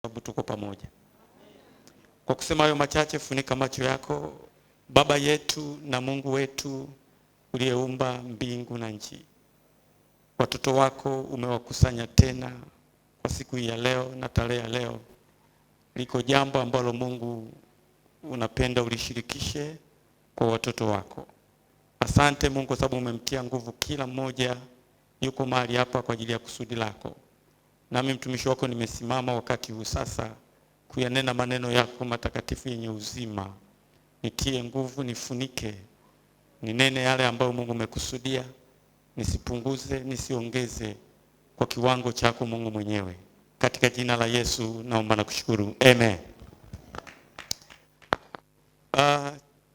sababu tuko pamoja. Kwa kusema hayo machache, funika macho yako. Baba yetu na Mungu wetu uliyeumba mbingu na nchi, watoto wako umewakusanya tena kwa siku hii ya leo na tarehe ya leo. Liko jambo ambalo Mungu unapenda ulishirikishe kwa watoto wako. Asante Mungu kwa sababu umemtia nguvu kila mmoja yuko mahali hapa kwa ajili ya kusudi lako. Nami mtumishi wako nimesimama wakati huu sasa kuyanena maneno yako matakatifu yenye uzima. Nitie nguvu, nifunike, ninene yale ambayo Mungu umekusudia, nisipunguze, nisiongeze, kwa kiwango chako Mungu mwenyewe. Katika jina la Yesu naomba na kushukuru. Amen.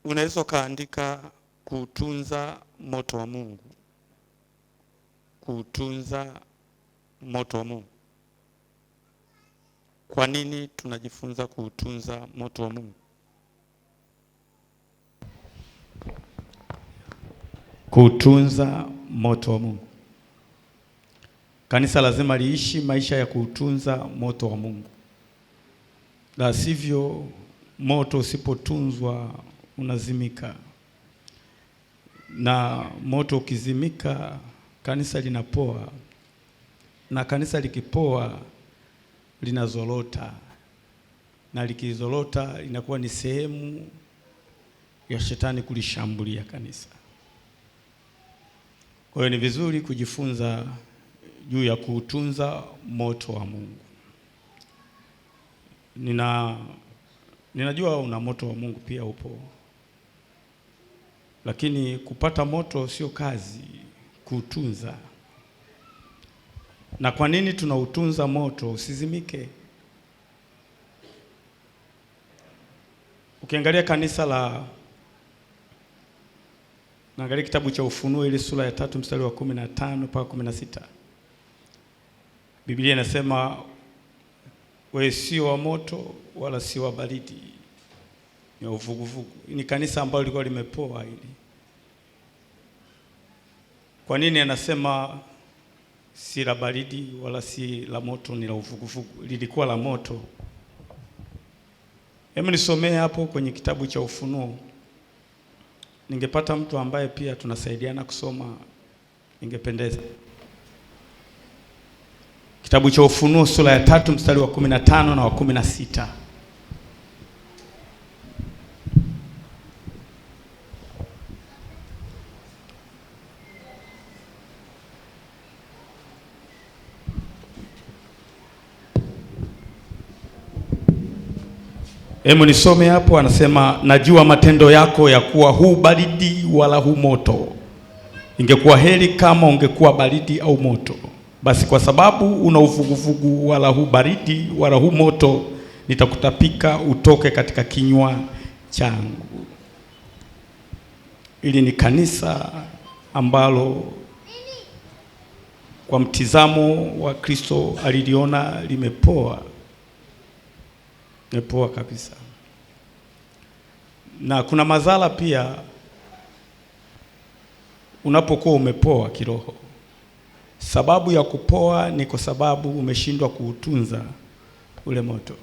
Unaweza kaandika kuutunza moto wa Mungu. Kuutunza moto wa Mungu. Kwa nini tunajifunza kuutunza moto wa Mungu? Kuutunza moto wa Mungu. Kanisa lazima liishi maisha ya kuutunza moto wa Mungu. La sivyo moto usipotunzwa unazimika. Na moto ukizimika kanisa linapoa. Na kanisa likipoa linazorota. Na likizorota inakuwa ni sehemu ya shetani kulishambulia kanisa. Kwa hiyo ni vizuri kujifunza juu ya kuutunza moto wa Mungu. Ninajua una moto wa Mungu pia upo. Lakini kupata moto sio kazi, kuutunza. Na kwa nini tunautunza moto usizimike? Ukiangalia naangalia kitabu cha Ufunuo ile sura ya 3 mstari wa 15 mpaka 16. Biblia inasema wewe sio wa moto wala sio wa baridi, ni uvuguvugu. Ni kanisa ambalo lilikuwa limepoa hili. Kwa nini anasema si la baridi wala si la moto, ni la uvuguvugu? Lilikuwa la moto. Hebu nisomee hapo kwenye kitabu cha Ufunuo. Ningepata mtu ambaye pia tunasaidiana kusoma, ingependeza. Kitabu cha Ufunuo sura ya 3 mstari wa 15 na wa 16. Hebu nisome hapo, anasema najua matendo yako ya kuwa hu baridi wala hu moto. Ingekuwa heri kama ungekuwa baridi au moto. Basi kwa sababu una uvuguvugu wala hu baridi wala hu moto, nitakutapika utoke katika kinywa changu. Ili ni kanisa ambalo kwa mtizamo wa Kristo aliliona limepoa. Mepoa kabisa. Na kuna madhara pia unapokuwa umepoa kiroho. Sababu ya kupoa ni kwa sababu umeshindwa kuutunza ule moto.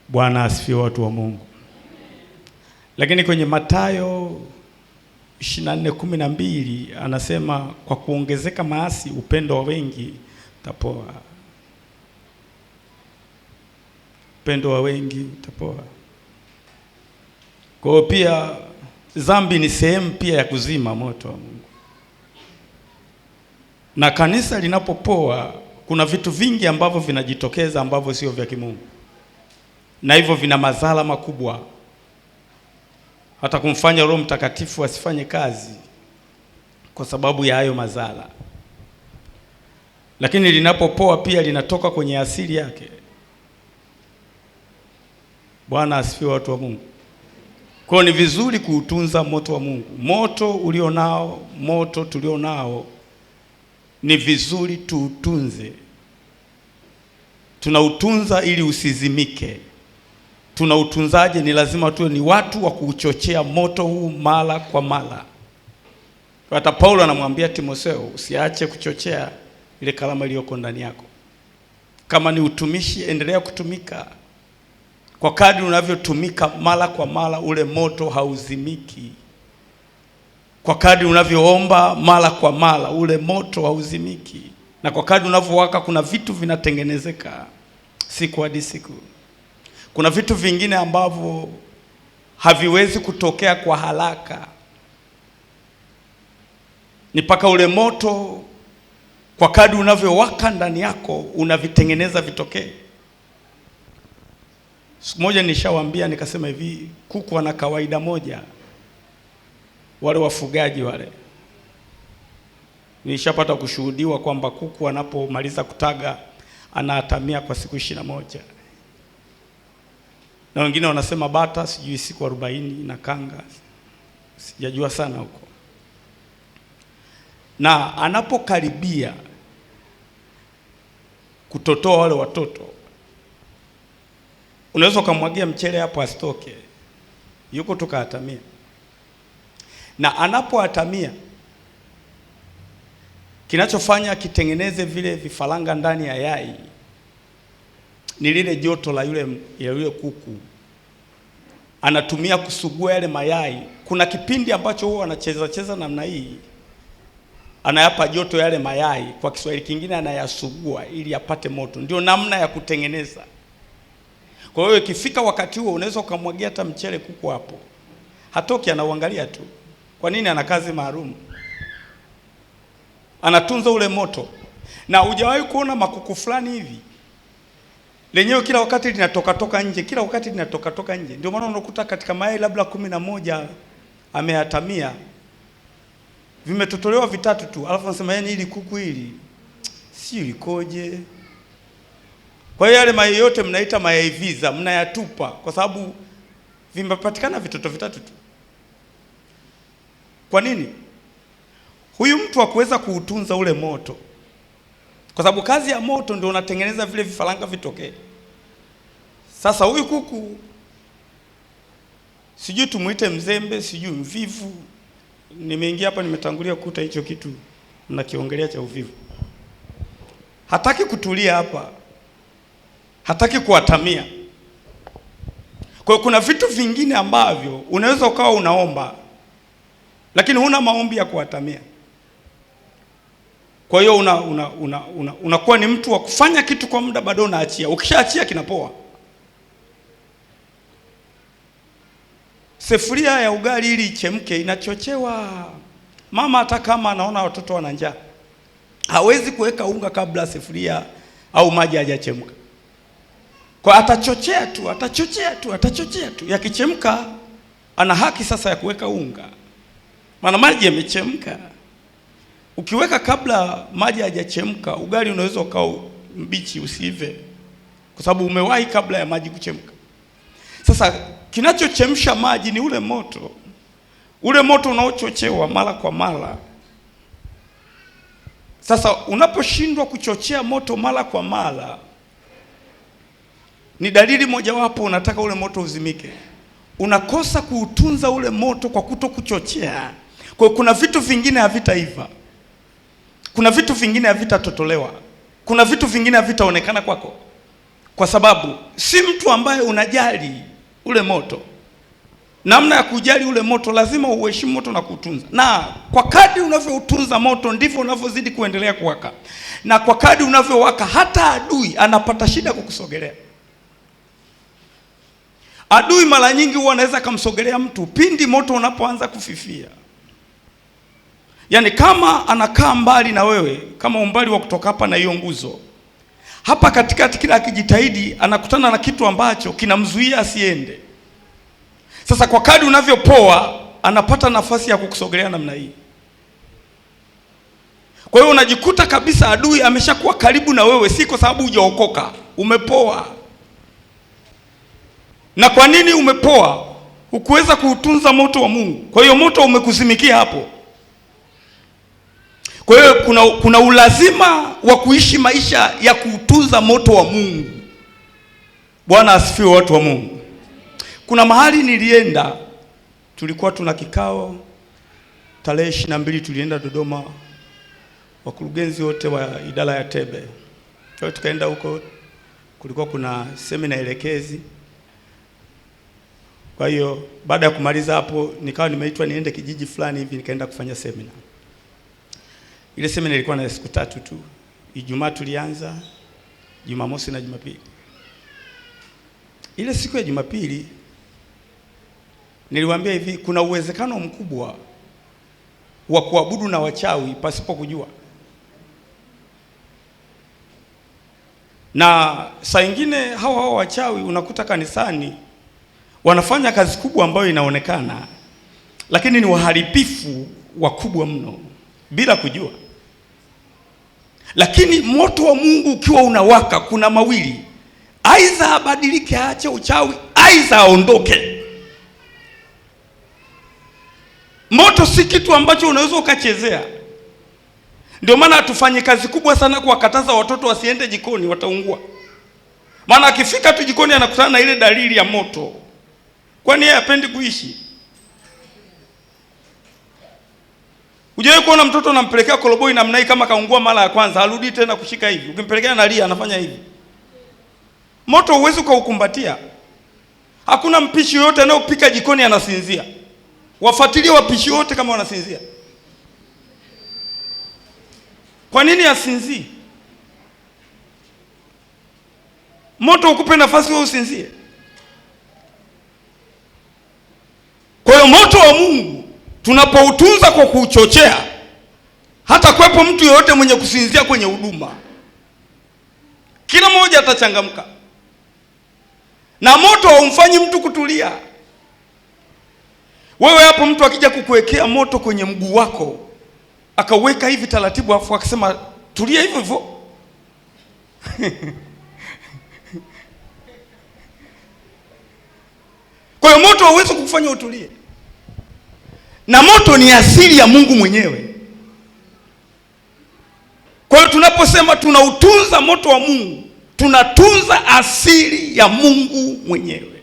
Bwana asifiwe, watu wa Mungu. Lakini kwenye Mathayo 24:12 anasema kwa kuongezeka maasi upendo wa wengi utapoa. Upendo wa wengi utapoa. Kwa hiyo pia dhambi ni sehemu pia ya kuzima moto wa Mungu. Na kanisa linapopoa kuna vitu vingi ambavyo vinajitokeza ambavyo sio vya kimungu. Na hivyo vina madhara makubwa. Hata kumfanya Roho Mtakatifu asifanye kazi kwa sababu ya hayo madhara. Lakini linapopoa pia linatoka kwenye asili yake. Bwana asifiwe, watu wa Mungu. Kwa hiyo ni vizuri kuutunza moto wa Mungu. Moto ulionao, moto tulionao ni vizuri tuutunze. Tunautunza ili usizimike. Tunautunzaje? Ni lazima tuwe ni watu wa kuuchochea moto huu mara kwa mara. Hata Paulo anamwambia Timotheo, usiache kuchochea ile kalama iliyoko ndani yako. Kama ni utumishi, endelea kutumika. Kwa kadri unavyotumika mara kwa mara, ule moto hauzimiki. Kwa kadri unavyoomba mara kwa mara, ule moto hauzimiki. Na kwa kadri unavyowaka, kuna vitu vinatengenezeka siku hadi siku. Kuna vitu vingine ambavyo haviwezi kutokea kwa haraka, ni mpaka ule moto kwa kadri unavyowaka ndani yako unavitengeneza vitokee. Siku moja nishawaambia nikasema hivi, kuku wana kawaida moja, wale wafugaji wale. Nilishapata kushuhudiwa kwamba kuku anapomaliza kutaga anahatamia kwa siku 21. Na wengine wanasema bata sijui siku 40 na kanga. Sijajua sana huko. Na anapokaribia kutotoa wale watoto, unaweza ukamwagia mchele hapo asitoke. Yuko tukahatamia. Na anapohatamia, kinachofanya kitengeneze vile vifaranga ndani ya yai ni lile joto la yule kuku. Anatumia kusugua yale mayai. Kuna kipindi ambacho huwa anacheza namna hii, anayapa joto yale mayai, kwa Kiswahili kingine anayasugua ili apate moto. Ndio namna ya kutengeneza. Kwa hiyo ikifika wakati huo, unaweza ukamwagia hata mchele kuku hapo, hatoki, anauangalia tu. Kwa nini? Ana kazi maalum, anatunza ule moto. Na hujawahi kuona makuku fulani hivi lenyewe kila wakati linatoka nje, kila wakati linatoka nje? Ndio maana unakuta katika mayai labda 11 amehatamia, vimetotolewa 3 tu, alafu anasema yani hili kuku hili si likoje. Kwa hiyo yale mayai yote mnaita mayai visa, mnayatupa kwa sababu vimepatikana vitoto 3 tu. Kwa nini? Huyu mtu hakuweza kuutunza ule moto. Kwa sababu kazi ya moto ndio unatengeneza vile vifaranga vitokee. Sasa huyu kuku, sijui tumuite mzembe, sijui mvivu. Nimeingia hapa nimetangulia kukuta hicho kitu mnakiongelea cha uvivu. Hataki kutulia hapa. Hataki kuhatamia. Kwa hiyo kuna vitu vingine ambavyo unaweza ukawa unaomba, lakini huna maombi ya kuhatamia. Kwa hiyo unakuwa ni mtu wa kufanya kitu kwa muda, bado unaachia. Ukishaachia kinapoa. Sefuria ya ugali ili ichemke inachochewa. Mama hata kama anaona watoto wana njaa, hawezi kuweka unga kabla sefuria au maji hajachemka. Kwa atachochea tu. Yakichemka ana haki sasa ya kuweka unga, maana maji yamechemka. Ukiweka kabla maji hajachemka, ugali unaweza ukawa mbichi, usiive, kwa sababu umewahi kabla ya maji kuchemka. Sasa kinachochemsha maji ni ule moto. Ule moto unaochochewa mara kwa mara. Sasa unaposhindwa kuchochea moto mara kwa mara, ni dalili mojawapo unataka ule moto uzimike. Unakosa kuutunza ule moto kwa kutokuchochea. Kwa kuna vitu vingine havitaiva. Kuna vitu vingine havitatotolewa. Kuna vitu vingine havitaonekana kwako. Kwa sababu si mtu ambaye unajali ule moto. Namna ya kujali ule moto, lazima uheshimu moto na kuutunza. Na kwa kadri unavyoutunza moto ndivyo unavyozidi kuendelea kuwaka. Na kwa kadri unavyowaka, hata adui anapata shida kukusogelea. Adui mara nyingi huwa anaweza kumsogelea mtu pindi moto unapoanza kufifia. Yaani kama anakaa mbali na wewe, kama umbali wa kutoka hapa na hiyo nguzo, hapa katikati kila akijitahidi anakutana na kitu ambacho kinamzuia asiende. Sasa kwa kadri unavyopoa, anapata nafasi ya kukusogelea namna hii. Kwa hiyo unajikuta kabisa adui ameshakuwa karibu na wewe, si kwa sababu hujaokoka, umepoa. Na kwa nini umepoa? Hukuweza kuutunza moto wa Mungu. Kwa hiyo moto umekuzimikia hapo. Kwa hiyo kuna ulazima wa kuishi maisha ya kuutunza moto wa Mungu. Bwana asifiwe, watu wa Mungu. Kuna mahali nilienda, tulikuwa tuna kikao tarehe 22, tulienda Dodoma, wakurugenzi wote wa idara ya Tebe. Kwa hiyo tukaenda huko kulikuwa kuna semina elekezi. Kwa hiyo baada ya kumaliza hapo nikawa nimeitwa niende kijiji fulani hivi, nikaenda kufanya semina. Ile semina ilikuwa na siku 3 tu. Ijumaa tulianza, Jumamosi na Jumapili. Ile siku ya Jumapili niliwaambia hivi, kuna uwezekano mkubwa wa kuabudu na wachawi pasipo kujua. Na saa nyingine hao wachawi unakuta kanisani wanafanya kazi kubwa ambayo inaonekana, lakini ni waharibifu wakubwa mno bila kujua. Lakini moto wa Mungu ukiwa unawaka, kuna mawili: aidha abadilike, aache uchawi, aidha aondoke. Moto si kitu ambacho unaweza ukachezea. Ndio maana hatufanye kazi kubwa sana kuwakataza watoto wasiende jikoni, wataungua. Maana akifika tu jikoni anakutana na ile dalili ya moto. Kwani yeye hapendi kuishi? Hujawahi kuona mtoto unampelekea koroboi namna hii, kama kaungua mara ya kwanza harudi tena kushika hivi? Ukimpelekea analia, anafanya hivi. Moto huwezi ukaukumbatia. Hakuna mpishi yote anayopika jikoni anasinzia. Wafuatilie wapishi wote kama wanasinzia. Kwa nini asinzie? Moto ukupe nafasi wewe usinzie. Kwa hiyo moto wa Mungu tunapoutunza kwa kuuchochea, hata kwepo mtu yeyote mwenye kusinzia kwenye huduma, kila mmoja atachangamka. Na moto haumfanyi mtu kutulia. Wewe hapo mtu akija kukuwekea moto kwenye mguu wako, akaweka hivi taratibu, afu akasema tulia hivyo hivyo, kwa hiyo moto hauwezi kukufanya utulie. Na moto ni asili ya Mungu mwenyewe. Kwa hiyo tunaposema tunautunza moto wa Mungu, tunatunza asili ya Mungu mwenyewe.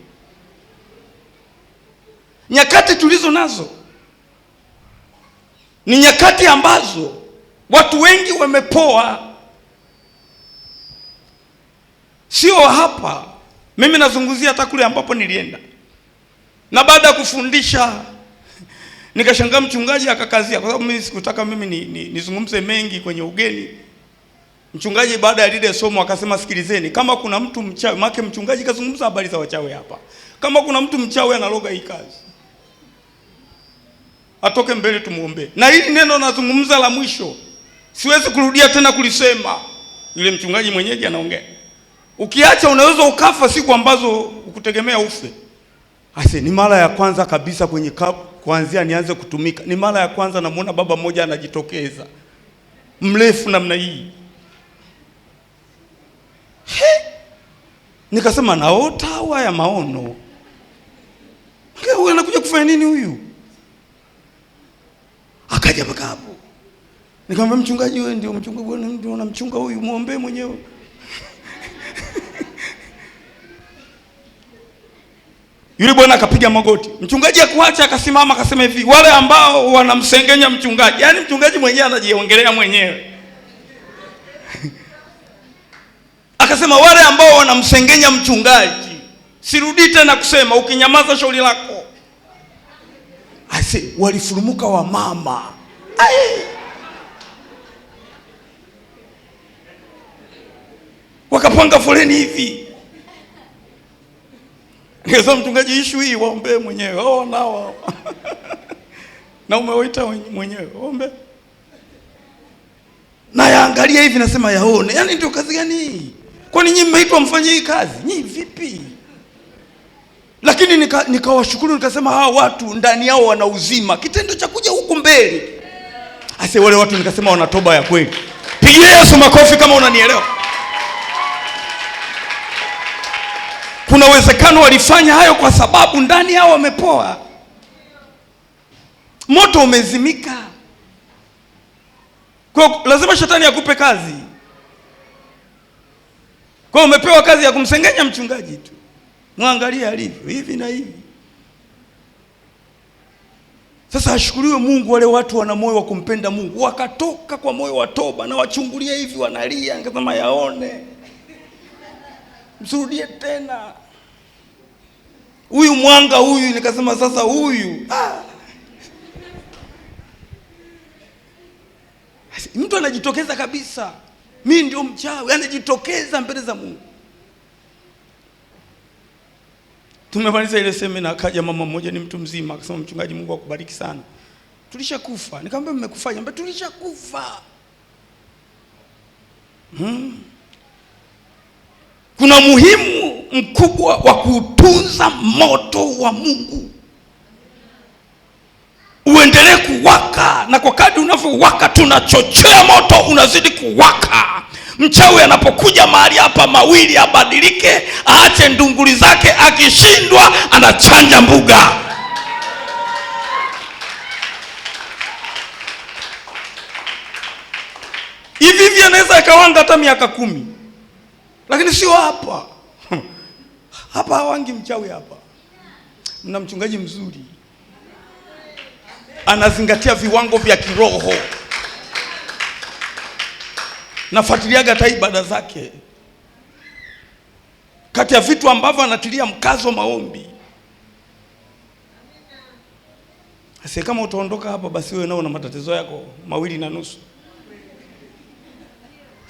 Nyakati tulizo nazo ni nyakati ambazo watu wengi wamepoa. Sio hapa, mimi nazungumzia hata kule ambapo nilienda. Na baada ya kufundisha nikashangaa mchungaji akakazia, kwa sababu mimi sikutaka nizungumze mengi kwenye ugeni. Mchungaji baada ya lile somo akasema, sikilizeni, kama kuna mtu mchawi, maana mchungaji kazungumza habari za wachawi hapa. Kama kuna mtu mchawi analoga hii kazi, atoke mbele tumuombe. Na hili neno nazungumza la mwisho, siwezi kurudia tena kulisema. Yule mchungaji mwenyeji anaongea. Ukiacha unaweza ukafa siku ambazo ukutegemea ufe. Ase ni mara ya kwanza kabisa kwenye kuanzia nianze kutumika, ni mara ya kwanza namuona baba mmoja anajitokeza mrefu namna hii. Nikasema naota au ya maono? Huyu anakuja kufanya nini huyu? Akaja mpaka hapo. Nikamwambia mchungaji, wewe ndio mchungaji, wewe ndio unamchunga huyu, muombe mwenyewe. Yule bwana akapiga magoti. Mchungaji akuacha, akasimama akasema hivi, wale ambao wanamsengenya mchungaji, yaani mchungaji mwenyewe anajiongelea mwenyewe. Akasema wale ambao wanamsengenya mchungaji, sirudi tena kusema, ukinyamaza shauri lako. Ase walifurumuka wa mama. Wakapanga foleni hivi. Nikasema mchungaji, issue hii waombe mwenyewe. Nao. Na umewaita mwenyewe, waombe. Na yaangalia hivi nasema yaone. Yaani ndio kazi gani? Kwani nyinyi mmeitwa mfanye hii kazi? Nyinyi vipi? Lakini nikawashukuru nikasema hawa watu ndani yao wana uzima. Kitendo cha kuja huku mbele. Ase wale watu nikasema wana toba ya kweli. Pigie Yesu makofi kama unanielewa. Kuna uwezekano walifanya hayo kwa sababu ndani yao wamepoa. Moto umezimika. Kwa lazima shetani akupe kazi. Kwa umepewa kazi ya kumsengenya mchungaji tu. Muangalie alivyo hivi na hivi. Sasa ashukuriwe Mungu, wale watu wana moyo wa kumpenda Mungu, wakatoka kwa moyo wa toba, na wachungulia hivi wanalia, nikasema yaone. msurudie tena. Huyu mwanga huyu, nikasema sasa huyu mtu anajitokeza kabisa, mimi ndio mchawi, anajitokeza mbele za Mungu. Tumemaliza ile semina, akaja mama mmoja, ni mtu mzima, akasema mchungaji, Mungu akubariki sana, tulishakufa. Nikamwambia mmekufa? Nikamwambia tulishakufa. Kuna muhimu mkubwa wa kuutunza moto wa Mungu uendelee kuwaka, na kwa kadri unavyowaka tunachochea moto unazidi kuwaka. Mchawi anapokuja mahali hapa, mawili abadilike, aache ndunguli zake, akishindwa anachanja mbuga. Hivi anaweza ikawanga hata miaka 10, lakini sio hapa. Hapa hawangi mchawi hapa. Mna mchungaji mzuri, anazingatia viwango vya kiroho. Nafuatiliaga hata ibada zake. Kati ya vitu ambavyo anatilia mkazo, maombi. Sasa kama utaondoka hapa, basi wewe nao na matatizo yako 2.5.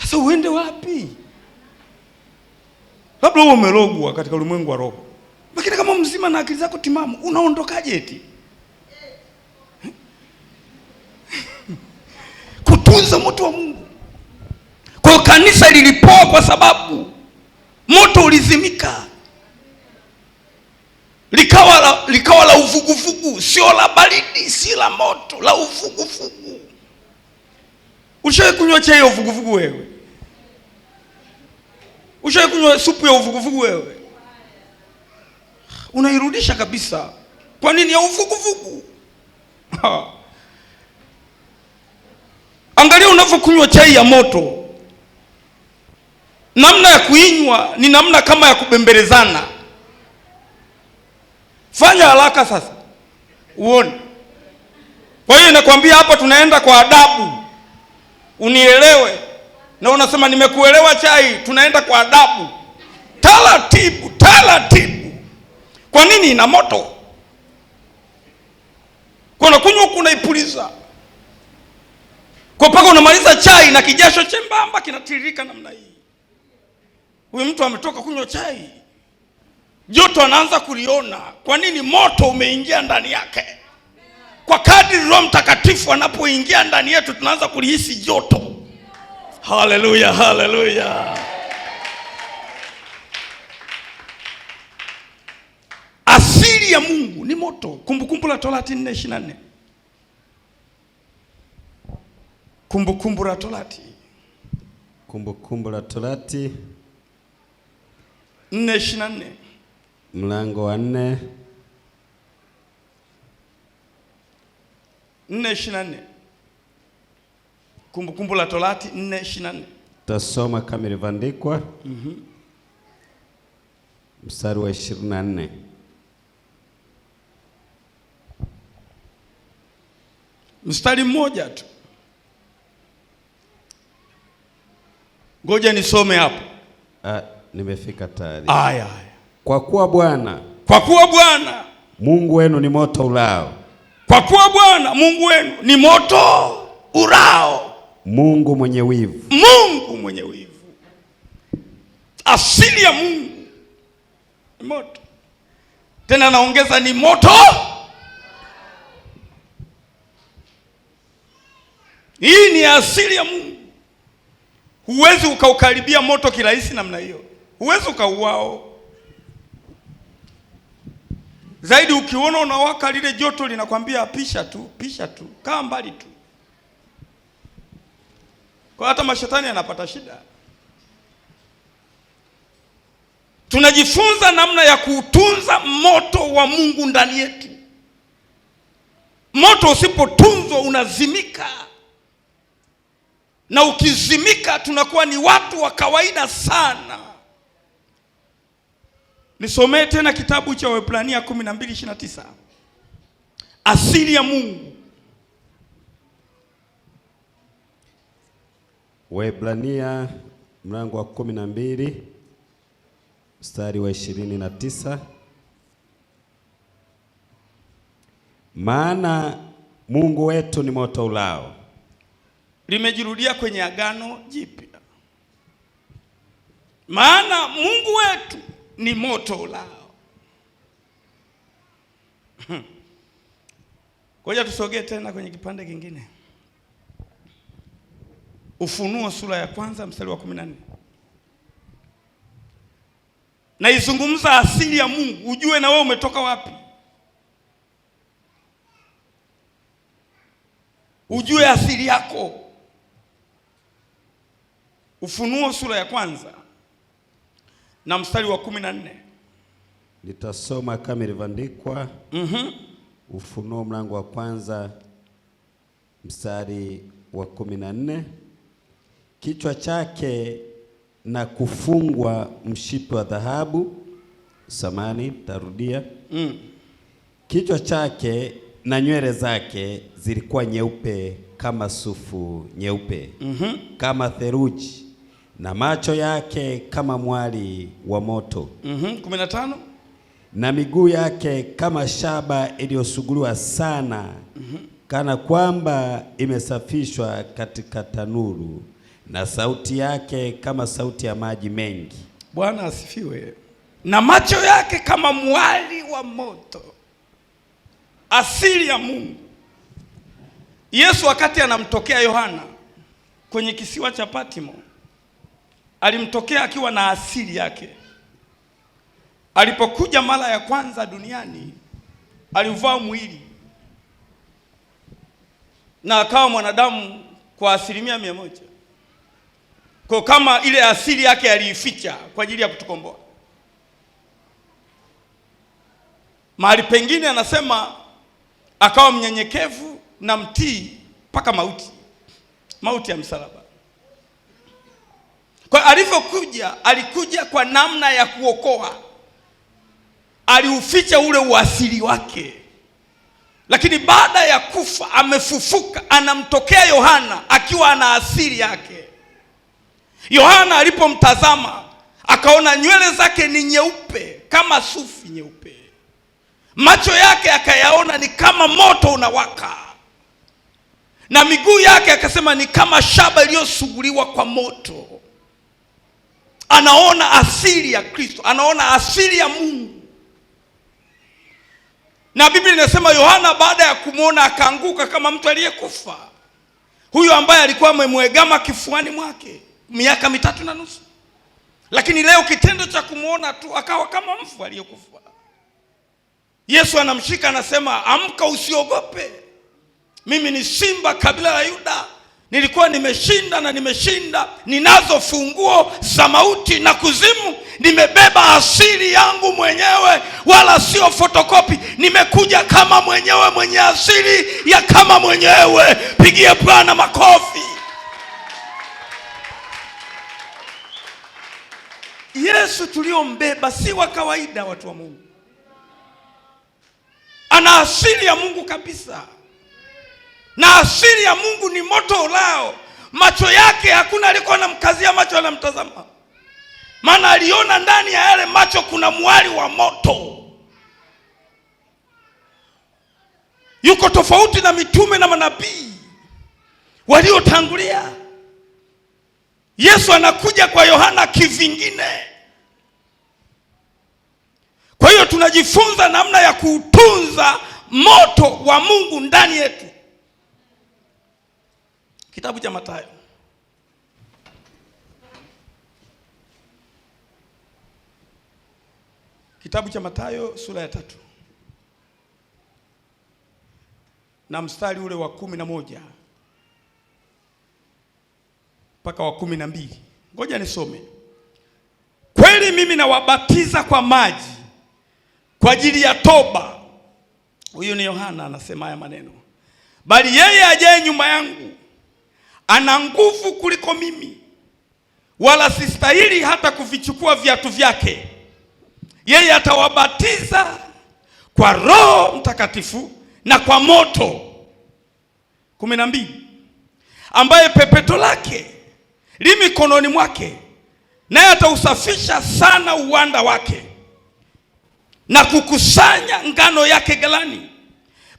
Sasa uende wapi? Labda wewe umerogwa katika ulimwengu wa roho. Lakini kama mzima na akili zako timamu, unaondokaje eti? Kutunza moto wa Mungu. Kwa kanisa lilipoa kwa sababu moto ulizimika. Likawa la uvuguvugu, sio la baridi, si la moto, la uvuguvugu. Ushawahi kunywa chai ya uvuguvugu wewe? Ushawahi kunywa supu ya uvuguvugu wewe? Unairudisha kabisa. Kwa nini ya uvuguvugu? Angalia unavyokunywa chai ya moto. Namna ya kuinywa ni namna kama ya kubembelezana. Fanya haraka sasa uone. Kwa hiyo nakwambia hapa tunaenda kwa adabu, unielewe. Na unasema nimekuelewa chai, tunaenda kwa adabu. Taratibu, taratibu. Kwa nini? Ina moto. Kwa unakunywa huku unaipuliza, kwa mpaka unamaliza chai na kijasho chembamba kinatiririka namna hii. Huyu mtu ametoka kunywa chai, joto anaanza kuliona. Kwa nini? Moto umeingia ndani yake. Kwa kadri Roho Mtakatifu anapoingia ndani yetu, tunaanza kulihisi joto. Haleluya, haleluya. Asili ya Mungu ni moto. Kumbukumbu la Torati 4:24. Kumbukumbu la Torati. Kumbukumbu la Torati 4:24. Mlango wa 4. 4:24. Kumbukumbu la Torati 4:24. Tasoma kama ilivyoandikwa. Mstari wa 24. Mstari mmoja tu. Ngoja nisome hapo. Nimefika tayari. Aya. Kwa kuwa Bwana Mungu wenu ni moto ulao. Kwa kuwa Bwana Mungu wenu ni moto ulao. Mungu mwenye wivu. Mungu mwenye wivu. Asili ya Mungu ni moto. Tena naongeza ni moto. Hii ni asili ya Mungu. Huwezi ukaukaribia moto kirahisi namna hiyo. Huwezi ukauao. Zaidi ukiona unawaka lile joto linakwambia pisha tu, kaa mbali tu. Kwa hata mashetani yanapata shida. Tunajifunza namna ya kuutunza moto wa Mungu ndani yetu. Moto usipotunzwa unazimika. Na ukizimika tunakuwa ni watu wa kawaida sana. Nisomee tena kitabu cha Waebrania 12:29. Asili ya Mungu. Waebrania mlango wa 12 mstari wa 29. Maana Mungu wetu ni moto ulao. Limejirudia kwenye Agano Jipya. Maana Mungu wetu ni moto ulao. Ngoja tusogee tena kwenye kipande kingine. Ufunuo sura ya 1 mstari wa 14. Na izungumza asili ya Mungu, ujue na wewe umetoka wapi. Ujue asili yako. Ufunuo sura ya 1 na mstari wa 14. Nitasoma kama ilivyoandikwa. Ufunuo mlango wa 1 mstari wa 14. Kichwa chake na kufungwa mshipi wa dhahabu. Samani, tarudia. Kichwa chake na nywele zake zilikuwa nyeupe kama sufu nyeupe, kama theluji, na macho yake kama mwali wa moto. 15. Na miguu yake kama shaba iliyosuguliwa sana, kana kwamba imesafishwa katika tanuru, na sauti yake kama sauti ya maji mengi. Bwana asifiwe. Na macho yake kama mwali wa moto. Asili ya Mungu. Yesu wakati anamtokea Yohana kwenye kisiwa cha Patmo, alimtokea akiwa na asili yake. Alipokuja mara ya kwanza duniani, alivaa mwili na akawa mwanadamu kwa 100%. Kwa kama ile asili yake aliificha kwa ajili ya kutukomboa. Mahali pengine anasema akawa mnyenyekevu na mtii mpaka mauti. Mauti ya msalaba. Kwa alivyokuja, alikuja kwa namna ya kuokoa. Aliuficha ule uasili wake. Lakini baada ya kufa amefufuka, anamtokea Yohana akiwa ana asili yake. Yohana alipomtazama akaona nywele zake ni nyeupe kama sufi nyeupe. Macho yake akayaona ni kama moto unawaka. Na miguu yake akasema ni kama shaba iliyosuguliwa kwa moto. Anaona asili ya Kristo, anaona asili ya Mungu. Na Biblia inasema Yohana baada ya kumuona akaanguka kama mtu aliyekufa. Huyo ambaye alikuwa amemwegama kifuani mwake miaka 3.5. Lakini leo kitendo cha kumuona tu akawa kama mfu aliyekufa. Yesu anamshika anasema, amka usiogope. Mimi ni simba kabila la Yuda. Nilikuwa nimeshinda na nimeshinda. Ninazo funguo za mauti na kuzimu. Nimebeba asili yangu mwenyewe wala sio fotokopi. Nimekuja kama mwenyewe, mwenye asili ya kama mwenyewe. Pigie Bwana makofi. Yesu tuliombeba si wa kawaida, watu wa Mungu. Ana asili ya Mungu kabisa. Na asili ya Mungu ni moto ulao. Macho yake hakuna alikuwa anamkazia macho anamtazama. Maana aliona ndani ya yale macho kuna mwali wa moto. Yuko tofauti na mitume na manabii waliotangulia. Yesu anakuja kwa Yohana kivingine. Kwa hiyo tunajifunza namna ya kuutunza moto wa Mungu ndani yetu. Kitabu cha Mathayo. Kitabu cha Mathayo sura ya 3. Na mstari ule wa 11 mpaka wa 12. Ngoja nisome. Kweli mimi nawabatiza kwa maji kwa ajili ya toba. Huyu ni Yohana anasema haya maneno. Bali yeye ajaye nyuma yangu ana nguvu kuliko mimi, wala sistahili hata kuvichukua viatu vyake. Yeye atawabatiza kwa Roho Mtakatifu na kwa moto. 12. Ambaye pepeto lake li mikononi mwake, naye atausafisha sana uwanda wake na kukusanya ngano yake ghalani,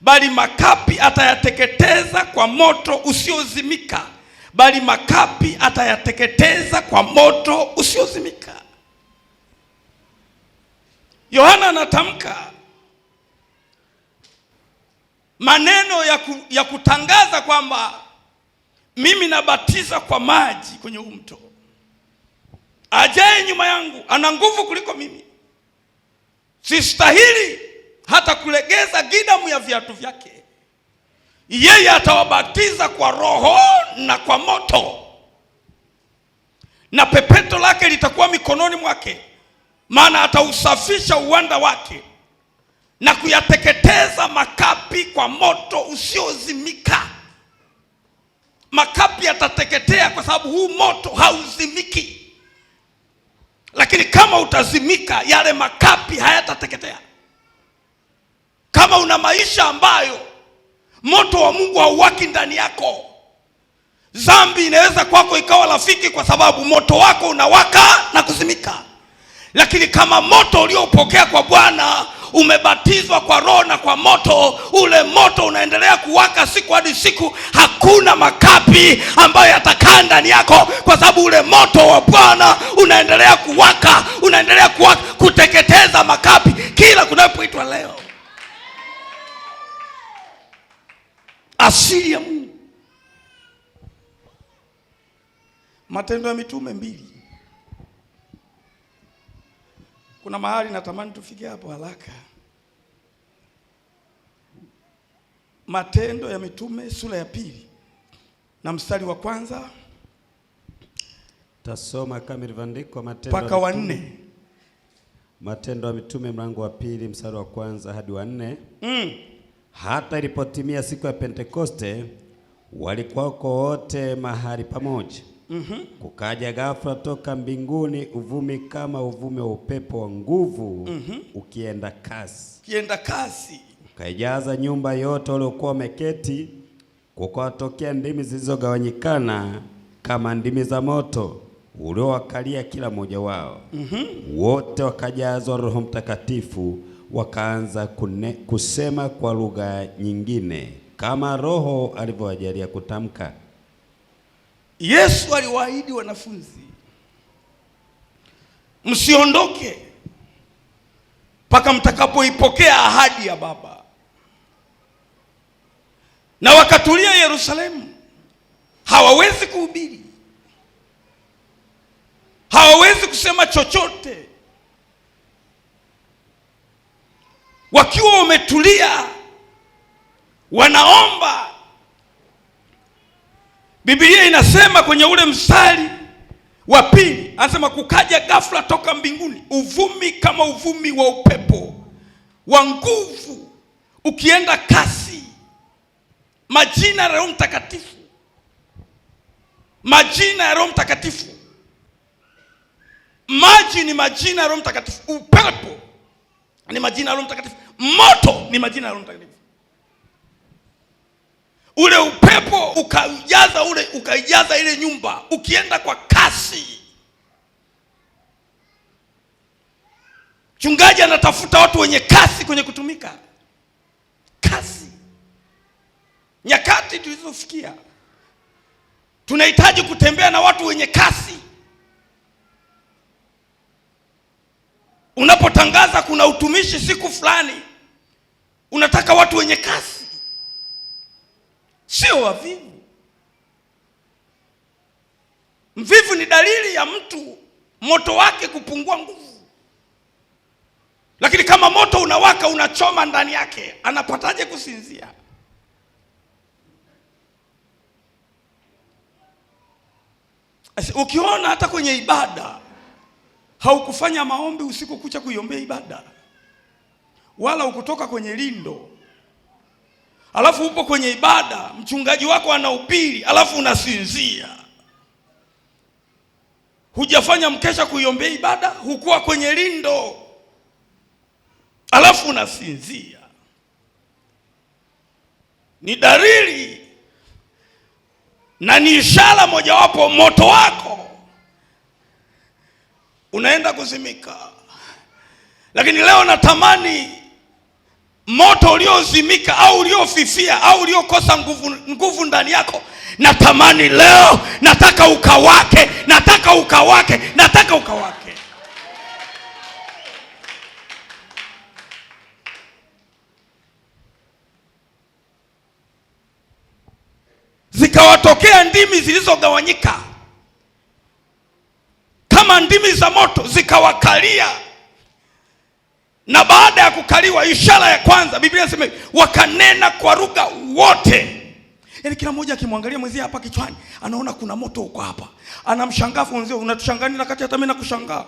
bali makapi atayateketeza kwa moto usiozimika. Bali makapi atayateketeza kwa moto usiozimika. Yohana anatamka maneno ya kutangaza kwamba mimi nabatiza kwa maji kwenye huu mto. Ajaye nyuma yangu ana nguvu kuliko mimi, sistahili hata kulegeza gidamu ya viatu vyake. Yeye atawabatiza kwa Roho na kwa moto, na pepeto lake litakuwa mikononi mwake, maana atausafisha uwanda wake na kuyateketeza makapi kwa moto usiozimika. Makapi yatateketea kwa sababu huu moto hauzimiki. Lakini kama utazimika, yale makapi hayatateketea. Kama una maisha ambayo moto wa Mungu hauwaki ndani yako, dhambi inaweza kwako ikawa rafiki kwa sababu moto wako unawaka na kuzimika. Lakini kama moto uliopokea kwa Bwana, umebatizwa kwa Roho na kwa moto, ule moto unaendelea kuwaka siku hadi siku. Hakuna makapi ambayo yatakaa ndani yako, kwa sababu ule moto wa Bwana unaendelea kuwaka, kuteketeza makapi kila kunapoitwa leo. Asili ya Mungu. Matendo ya Mitume 2. Kuna mahali natamani tufike hapo haraka. Matendo ya Mitume sura ya 2 na mstari wa 1. Tasoma kama ilivyoandikwa Matendo mpaka wa 4. Matendo ya Mitume mlango wa 2 mstari wa 1 hadi wa 4. Hata ilipotimia siku ya Pentekoste, walikuwako wote mahali pamoja. Kukaja ghafla toka mbinguni uvumi kama uvumi wa upepo wa nguvu, ukienda kasi. Ukaijaza nyumba yote waliokuwa wameketi. Kukawatokea ndimi zilizogawanyikana kama ndimi za moto uliowakalia kila mmoja wao. Wote wakajazwa Roho Mtakatifu, wakaanza kusema kwa lugha nyingine kama Roho alivyowajalia kutamka. Yesu aliwaahidi wanafunzi, msiondoke mpaka mtakapoipokea ahadi ya Baba. Na wakatulia Yerusalemu. Hawawezi kuhubiri, hawawezi kusema chochote. Wakiwa wametulia wanaomba. Biblia inasema kwenye ule mstari wa 2, anasema kukaja ghafla toka mbinguni uvumi kama uvumi wa upepo wa nguvu ukienda kasi. Majina ya Roho Mtakatifu. Majina ya Roho Mtakatifu. Maji ni majina ya Roho Mtakatifu. Upepo ni majina ya Roho Mtakatifu. Moto ni majina ya Roho Mtakatifu. Ule upepo ukaijaza ile nyumba ukienda kwa kasi. Mchungaji anatafuta watu wenye kasi kwenye kutumika. Kasi. Nyakati tulizofikia, tunahitaji kutembea na watu wenye kasi. Unapotangaza kuna utumishi siku fulani, unataka watu wenye kasi, sio wavivu. Mvivu ni dalili ya mtu moto wake kupungua nguvu. Lakini kama moto unawaka, unachoma ndani yake, anapataje kusinzia? Ukiona hata kwenye ibada haukufanya maombi usiku kucha kuiombea ibada, wala ukutoka kwenye lindo, alafu upo kwenye ibada, mchungaji wako anahubiri, alafu unasinzia, hujafanya mkesha kuiombea ibada, hukuwa kwenye lindo, alafu unasinzia, ni dalili na ni ishara mojawapo moto wako unaenda kuzimika. Lakini leo natamani moto uliozimika au uliofifia au uliokosa nguvu ndani yako, natamani leo, nataka ukawake, nataka ukawake, nataka ukawake. Zikawatokea ndimi zilizogawanyika kama ndimi za moto, zikawakalia. Na baada ya kukaliwa, ishara ya kwanza, Biblia inasema wakanena kwa lugha wote. Yaani kila mmoja akimwangalia mwenzie hapa kichwani, anaona kuna moto uko hapa. Anamshangaa mwenzie, unatushangaa nini wakati hata mimi nakushangaa?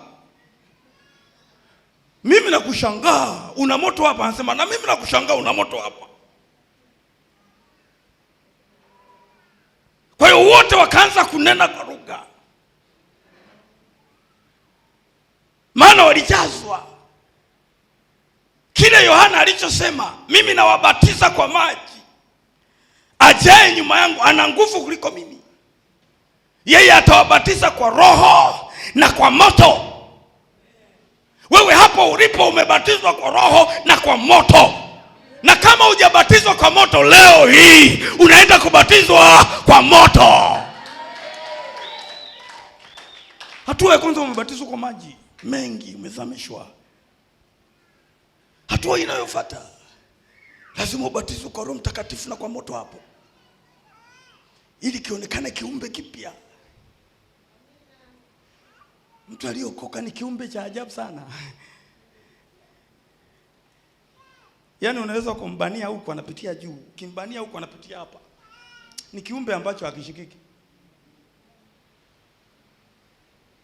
Mimi nakushangaa una moto hapa. Anasema na mimi nakushangaa una moto hapa. Kwa hiyo wote wakaanza kunena kwa lugha, maana walijazwa. Kile Yohana alichosema, mimi nawabatiza kwa maji, ajaye nyuma yangu ana nguvu kuliko mimi, yeye atawabatiza kwa Roho na kwa moto. Wewe hapo ulipo umebatizwa kwa Roho na kwa moto. Na kama hujabatizwa kwa moto, leo hii unaenda kubatizwa kwa moto. Hatua ya kwanza, umebatizwa kwa maji mengi, umezamishwa. Hatua inayofuata, lazima ubatizwe kwa Roho Mtakatifu na kwa moto hapo, ili kionekane kiumbe kipya. Mtu aliyokoka ni kiumbe cha ajabu sana. Yaani unaweza kumbania huko anapitia juu, kimbania huko anapitia hapa. Ni kiumbe ambacho hakishikiki.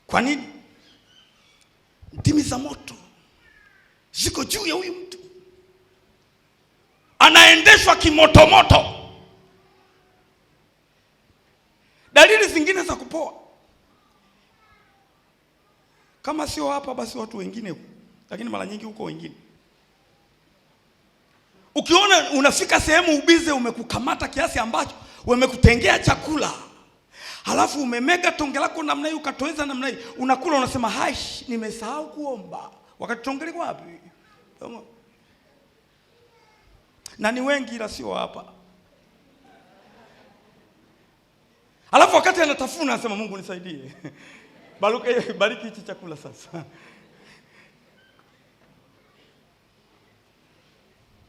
Kwa nini? Ndimi za moto ziko juu ya huyu mtu, anaendeshwa kimotomoto. Dalili zingine za kupoa, kama sio hapa basi watu wengine, lakini mara nyingi huko wengine. Ukiona unafika sehemu ubize umekukamata kiasi ambacho wamekutengea chakula, halafu umemega tonge lako namna hii, ukatoeza namna hii, unakula unasema hash, nimesahau kuomba. Wakati tonge liko wapi? Na ni wengi ila sio hapa. Halafu wakati anatafuna anasema Mungu nisaidie. Bariki hichi chakula sasa.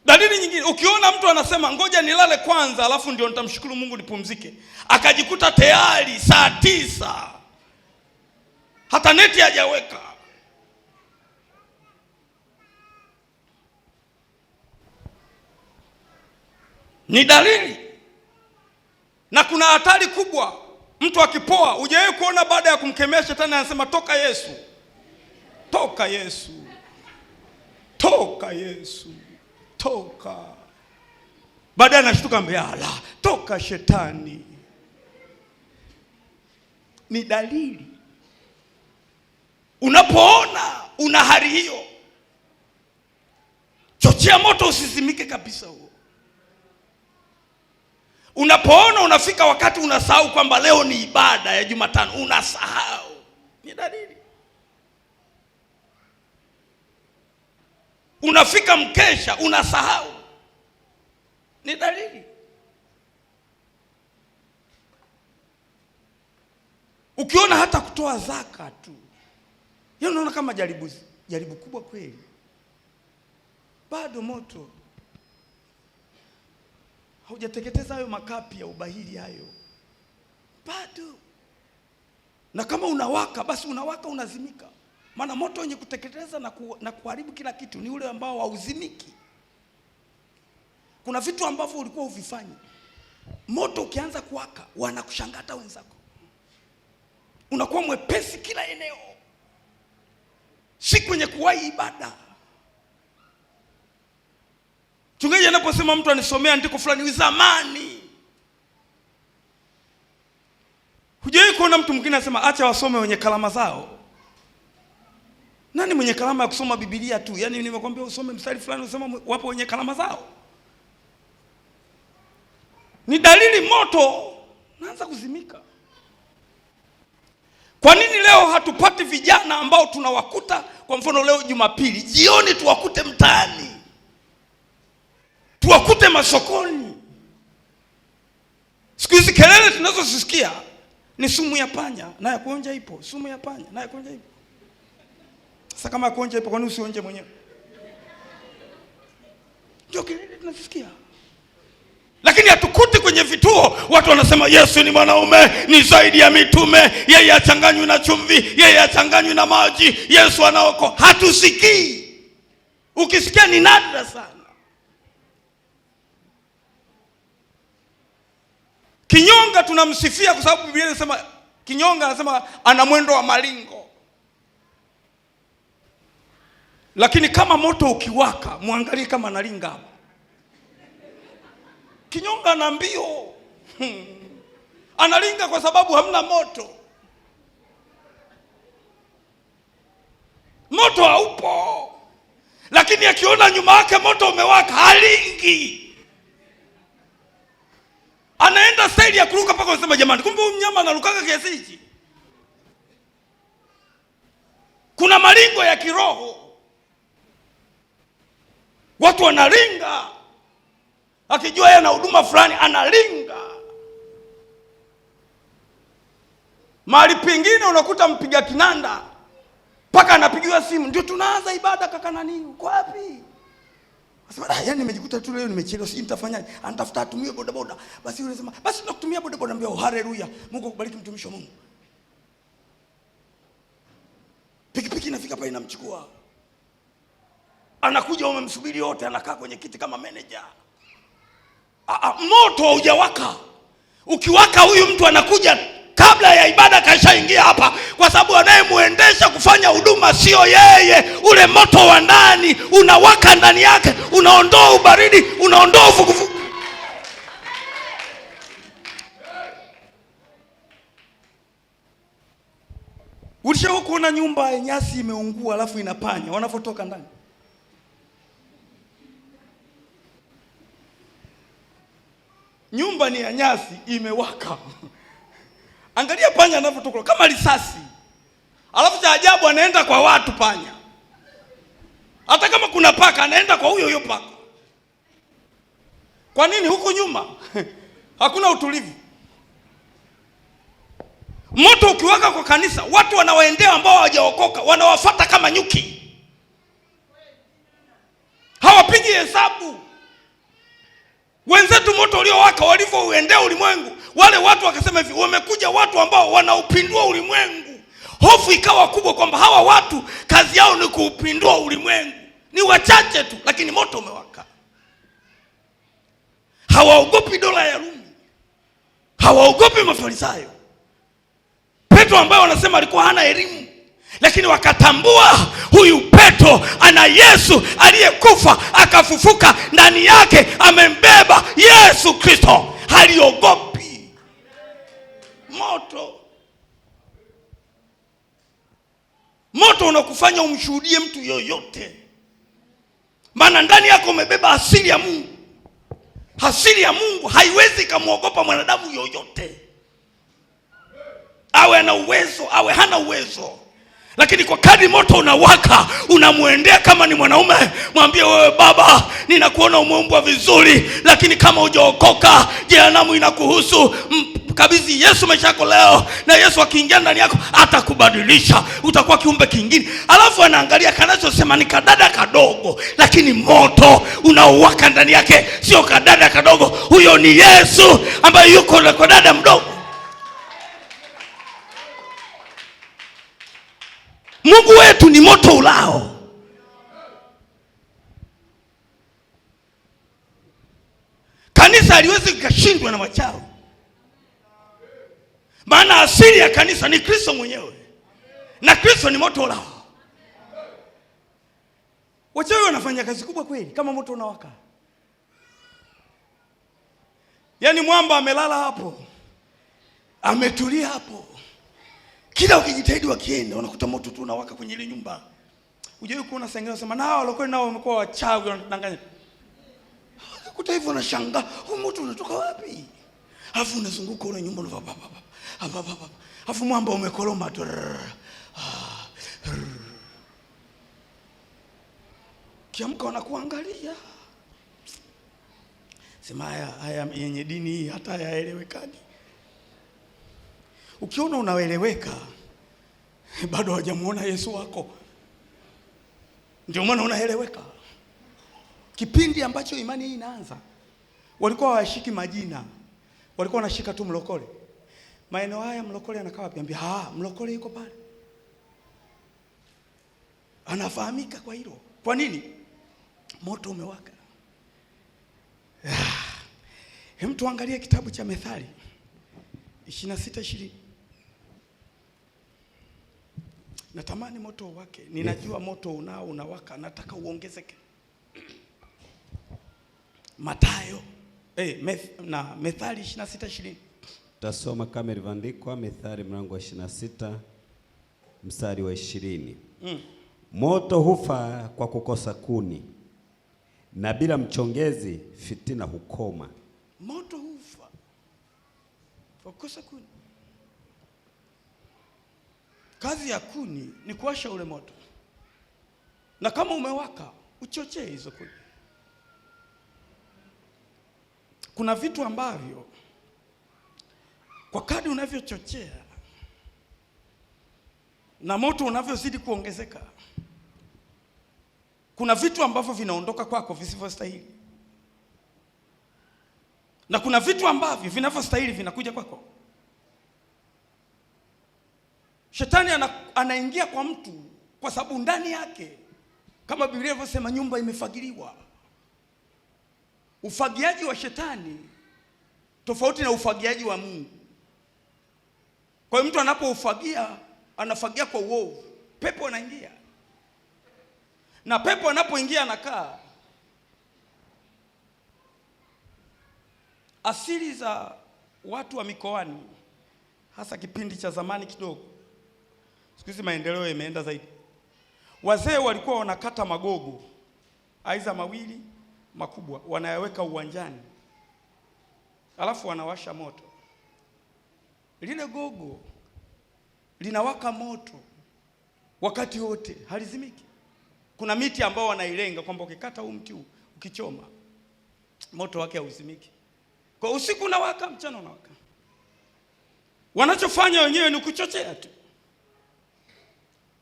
Dalili nyingine, ukiona mtu anasema ngoja nilale kwanza alafu ndio nitamshukuru Mungu nipumzike, akajikuta tayari saa 9 hata neti hajaweka. Ni dalili. Na kuna hatari kubwa. Mtu akipoa, hujawahi kuona baada ya kumkemea shetani anasema toka Yesu, toka Yesu, toka Yesu, toka. Baadaye anashtuka mbele, toka shetani. Ni dalili. Unapoona una hali hiyo, chochea moto usizimike kabisa huo. Unapoona unafika wakati unasahau kwamba leo ni ibada ya Jumatano, unasahau, ni dalili. Unafika mkesha unasahau, ni dalili. Ukiona hata kutoa zaka tu, yeye unaona kama jaribu kubwa kweli, bado moto haujateketeza hayo makapi ya ubahili hayo bado. Na kama unawaka basi unawaka unazimika. Maana moto wenye kuteketeza na kuharibu kila kitu ni ule ambao hauzimiki. Kuna vitu ambavyo ulikuwa uvifanyi, moto ukianza kuwaka wanakushangata wenzako, unakuwa mwepesi kila eneo, si kwenye kuwahi ibada. Mchungaji anaposema mtu anisomea andiko fulani zamani, hujawahi kuona mtu mwingine anasema acha wasome wenye kalama zao. Nani mwenye kalama ya kusoma Biblia tu? Yaani nimekwambia usome mstari fulani unasema wapo wenye kalama zao. Ni dalili moto naanza kuzimika. Kwa nini leo hatupati vijana ambao tunawakuta, kwa mfano leo Jumapili jioni tuwakute mtaani, tuwakute masokoni? Siku hizi kelele tunazosikia ni sumu ya panya na ya kuonja ipo, sumu ya panya na ya kuonja ipo. Sasa kama ya kuonja ipo, kwa nini usionje mwenyewe? Ndio kelele tunasikia. Lakini hatukuti kwenye vituo watu wanasema Yesu ni mwanaume, ni zaidi ya mitume, yeye achanganywi na chumvi, yeye achanganywi na maji, Yesu anaokoa. Hatusikii. Ukisikia ni nadra sana. Kinyonga tunamsifia kwa sababu Biblia inasema kinyonga, anasema ana mwendo wa malingo. Lakini kama moto ukiwaka, muangalie kama analinga hapo. Kinyonga ana mbio. Analinga kwa sababu hamna moto. Moto haupo. Lakini akiona nyuma yake moto umewaka, halingi. Anaenda staili ya kuruka mpaka unasema jamani, kumbe huyu mnyama analukaka kiasi hichi. Kuna malingo ya kiroho. Watu wanalinga. Akijua yeye ana huduma fulani analinga. Mahali pengine unakuta mpiga kinanda mpaka anapigiwa simu, ndio tunaanza ibada kaka nani, uko wapi? Anasema yani nimejikuta tu leo nimechelewa, sijui nitafanyaje. Anatafuta atumie bodaboda. Basi yule anasema basi tunakutumia bodaboda, ambia haleluya, Mungu akubariki mtumishi wa Mungu. Pikipiki inafika pale inamchukua. Anakuja umemsubiri wote, anakaa kwenye kiti kama manager. Moto haujawaka. Ukiwaka huyu mtu anakuja kabla ya ibada kashaingia hapa, kwa sababu anayemuendesha kufanya huduma sio yeye. Ule moto wa ndani unawaka ndani yake, unaondoa ubaridi, unaondoa uvuguvugu. Ulishawahi kuona nyumba ya nyasi imeungua alafu inapanya wanapotoka ndani? Nyumba ni ya nyasi imewaka. Angalia panya anavyotoka kama risasi. Alafu cha ajabu anaenda kwa watu panya. Hata kama kuna paka anaenda kwa huyo paka. Kwa nini huko nyuma? Hakuna utulivu. Moto ukiwaka kwa kanisa, watu wanawaendea ambao hawajaokoka, wanawafuata kama nyuki. Hawapigi hesabu. Wenzetu moto uliowaka walivyouendea ulimwengu, wale watu wakasema hivi, wamekuja watu ambao wanaupindua ulimwengu. Hofu ikawa kubwa kwamba hawa watu kazi yao ni kuupindua ulimwengu. Ni wachache tu, lakini moto umewaka. Hawaogopi dola ya Rumi. Hawaogopi Mafarisayo. Petro ambaye wanasema alikuwa hana elimu, lakini wakatambua huyu Petro ana Yesu aliyekufa akafufuka, ndani yake amembeba Yesu Kristo. Haliogopi moto. Moto unakufanya umshuhudie mtu yoyote, maana ndani yako umebeba asili ya Mungu. Asili ya Mungu haiwezi kumuogopa mwanadamu yoyote, awe ana uwezo awe hana uwezo. Lakini kwa kadri moto unawaka, unamuendea kama ni mwanaume, mwambie wewe baba, ninakuona umeumbwa vizuri, lakini kama hujaokoka, jehanamu inakuhusu. Kabidhi Yesu maisha yako leo, na Yesu akiingia ndani yako atakubadilisha, utakuwa kiumbe kingine. Alafu anaangalia kanachosema ni kadada kadogo, lakini moto unaowaka ndani yake sio kadada kadogo. Huyo ni Yesu ambaye yuko kwa dada mdogo. Mungu wetu ni moto ulao. Kanisa haliwezi kukashindwa na wachawi, maana asili ya kanisa ni Kristo mwenyewe, na Kristo ni moto ulao. Wachawi wanafanya kazi kubwa kweli kama moto unawaka. Yaani mwamba amelala hapo, ametulia hapo, kila ukijitahidi wakienda unakuta moto tu unawaka kwenye ile nyumba. Unajua kuona sengeo sema nao walikuwa nao wamekuwa wachawi wanadanganya. Kuta hivyo unashangaa, huu moto unatoka wapi? Alafu unazunguka ule nyumba alafu mwamba umekoroma tu. Kiamka wanakuangalia. Sema haya yenye dini hii hata hayaelewekani. Ukiona unaeleweka, bado hajamuona Yesu wako. Ndio maana unaeleweka. Kipindi ambacho imani hii inaanza, walikuwa hawashiki majina. Walikuwa wanashika tu mlokole. Maeneo haya mlokole anakaa wapi? Ambia, mlokole yuko pale. Anafahamika kwa hilo. Kwa nini? Moto umewaka. Hem, tuangalie kitabu cha Methali 26:20. Natamani moto uwake. Ninajua moto unawaka, nataka uongezeke. Mathayo Methali 26:20. Tasoma kama ilivyoandikwa Methali mlango wa 26 mstari wa 20. Moto hufa kwa kukosa kuni, na bila mchongezi fitina hukoma. Moto hufa kwa kukosa kuni. Kazi ya kuni ni kuwasha ule moto, na kama umewaka uchochee hizo kuni. Kuna vitu ambavyo kwa kadri unavyochochea na moto unavyozidi kuongezeka, kuna vitu ambavyo vinaondoka kwako visivyostahili, na kuna vitu ambavyo vinavyostahili vinakuja kwako. Shetani anaingia kwa mtu kwa sababu ndani yake, kama Biblia inavyosema, nyumba imefagiliwa. Ufagiaji wa shetani tofauti na ufagiaji wa Mungu. Kwa hiyo mtu anapoufagia, anafagia kwa uovu, pepo anaingia. Na pepo anapoingia anakaa. Asili za watu wa mikoani, hasa kipindi cha zamani kidogo, siku hizi maendeleo yameenda zaidi. Wazee walikuwa wanakata magogo aidha mawili makubwa, wanayaweka uwanjani, alafu wanawasha moto. Lile gogo linawaka moto wakati wote, halizimiki. Kuna miti ambao wanailenga kwamba ukikata huu mti ukichoma, moto wake hauzimiki. Kwa usiku unawaka, mchana unawaka. Wanachofanya wenyewe ni kuchochea tu.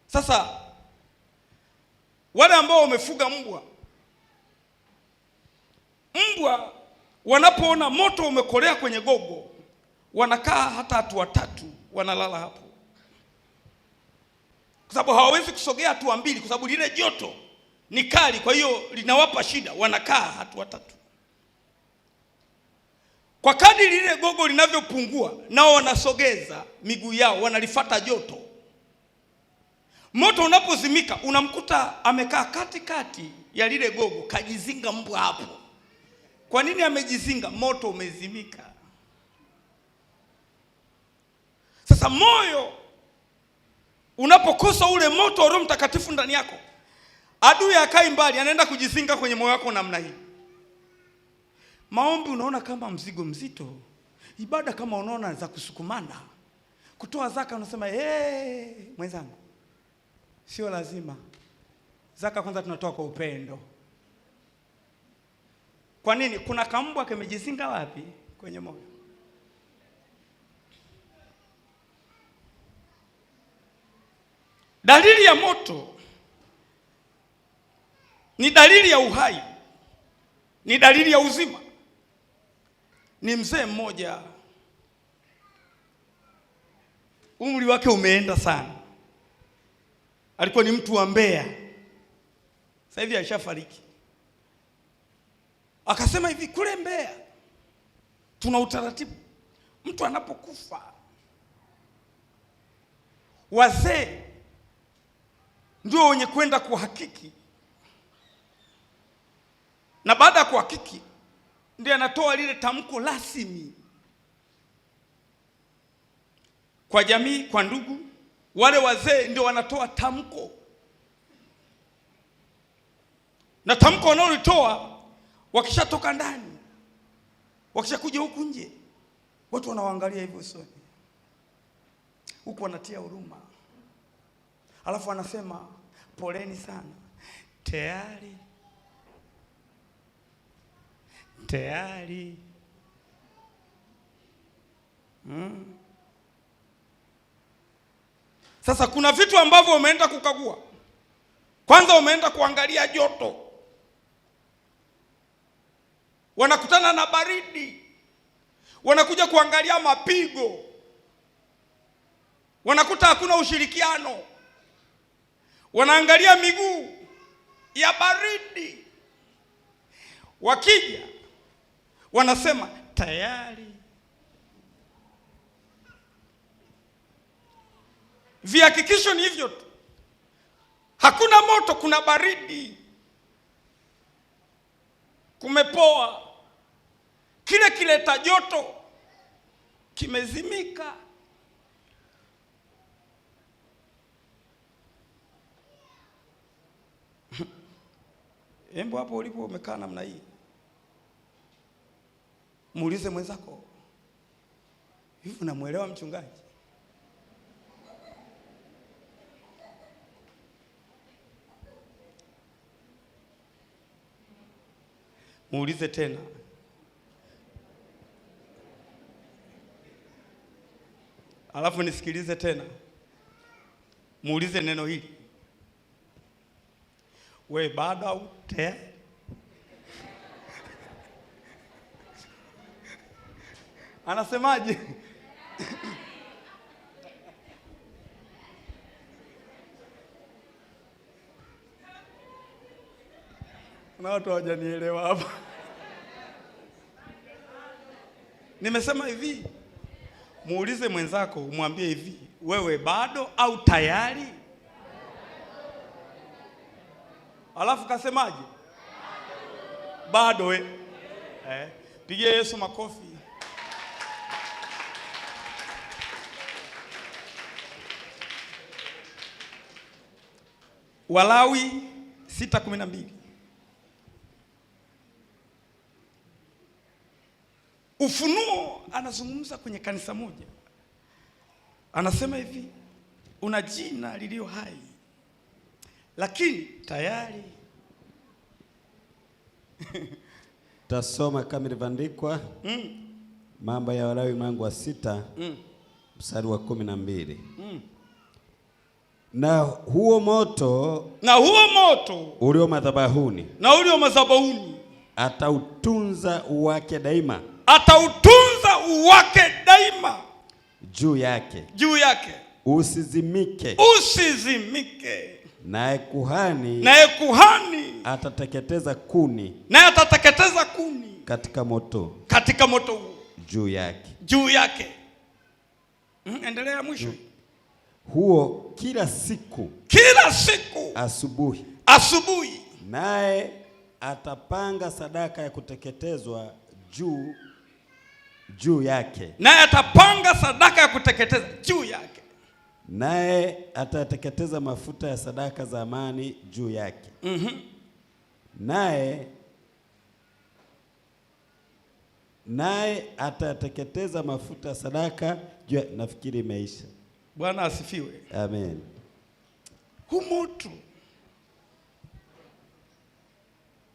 Sasa wale ambao wamefuga mbwa wanapoona moto umekolea kwenye gogo, wanakaa hata hatua 3 wanalala hapo, kwa sababu hawawezi kusogea hatua 2 kwa sababu lile joto ni kali, kwa hiyo linawapa shida. Wanakaa hatua 3. Kwa kadri lile gogo linavyopungua, nao wanasogeza miguu yao, wanalifuata joto. Moto unapozimika, unamkuta amekaa katikati ya lile gogo, kajizinga mbwa hapo. Kwa nini amejizinga? Moto umezimika. Sasa moyo unapokosa ule moto wa Roho Mtakatifu ndani yako, adui akai mbali, anaenda kujizinga kwenye moyo wako namna hii. Maombi unaona kama mzigo mzito, ibada kama unaona za kusukumana, kutoa zaka unasema mwenzangu, sio lazima. Zaka kwanza tunatoa kwa upendo. Kwa nini? Kuna kambwa kamejizinga wapi? Kwenye moyo. Dalili ya moto ni dalili ya uhai, ni dalili ya uzima. Ni mzee mmoja, umri wake umeenda sana, alikuwa ni mtu wa Mbeya, sasa hivi alishafariki. Akasema hivi, kule Mbeya tuna utaratibu, mtu anapokufa wazee ndio wenye kwenda kuhakiki, na baada ya kuhakiki ndiye anatoa lile tamko rasmi kwa jamii, kwa ndugu. Wale wazee ndio wanatoa tamko, na tamko wanaolitoa wakishatoka ndani, wakishakuja huku nje, Watu wanawaangalia hivyo usoni, huku wanatia huruma, alafu wanasema poleni sana, tayari. Sasa kuna vitu ambavyo umeenda kukagua. Kwanza umeenda kuangalia joto, wanakutana na baridi, wanakuja kuangalia mapigo, wanakuta hakuna ushirikiano, wanaangalia miguu ya baridi, wakija wanasema tayari. Vihakikisho ni hivyo tu, hakuna moto, kuna baridi, kumepoa, kile kileta joto kimezimika. Embo hapo ulipo umekaa namna hii, muulize mwenzako, hivi unamuelewa mchungaji? Muulize tena, alafu nisikilize tena. Muulize neno hili, we bado au tayari? Anasemaje? Na watu hawajanielewa hapa. Nimesema hivi, muulize mwenzako, umwambie hivi, wewe bado au tayari? Alafu kasemaje? Bado pigie Yesu makofi. Walawi 6:12. Ufunuo anazungumza kwenye kanisa moja, anasema hivi, una jina lililo hai lakini tayari. Tasoma kama ilivyoandikwa Mambo ya Walawi mlango wa 6 mstari wa 12. Na huo moto ulio madhabahuni atautunza uwake daima, juu yake usizimike. Naye kuhani atateketeza kuni katika moto juu yake. Endelea mwisho. Huo kila siku asubuhi, naye atapanga sadaka ya kuteketezwa juu yake, naye atateketeza mafuta ya sadaka za amani juu yake. Naye atateketeza mafuta ya sadaka juu. Nafikiri imeisha. Bwana asifiwe. Amen. Huu moto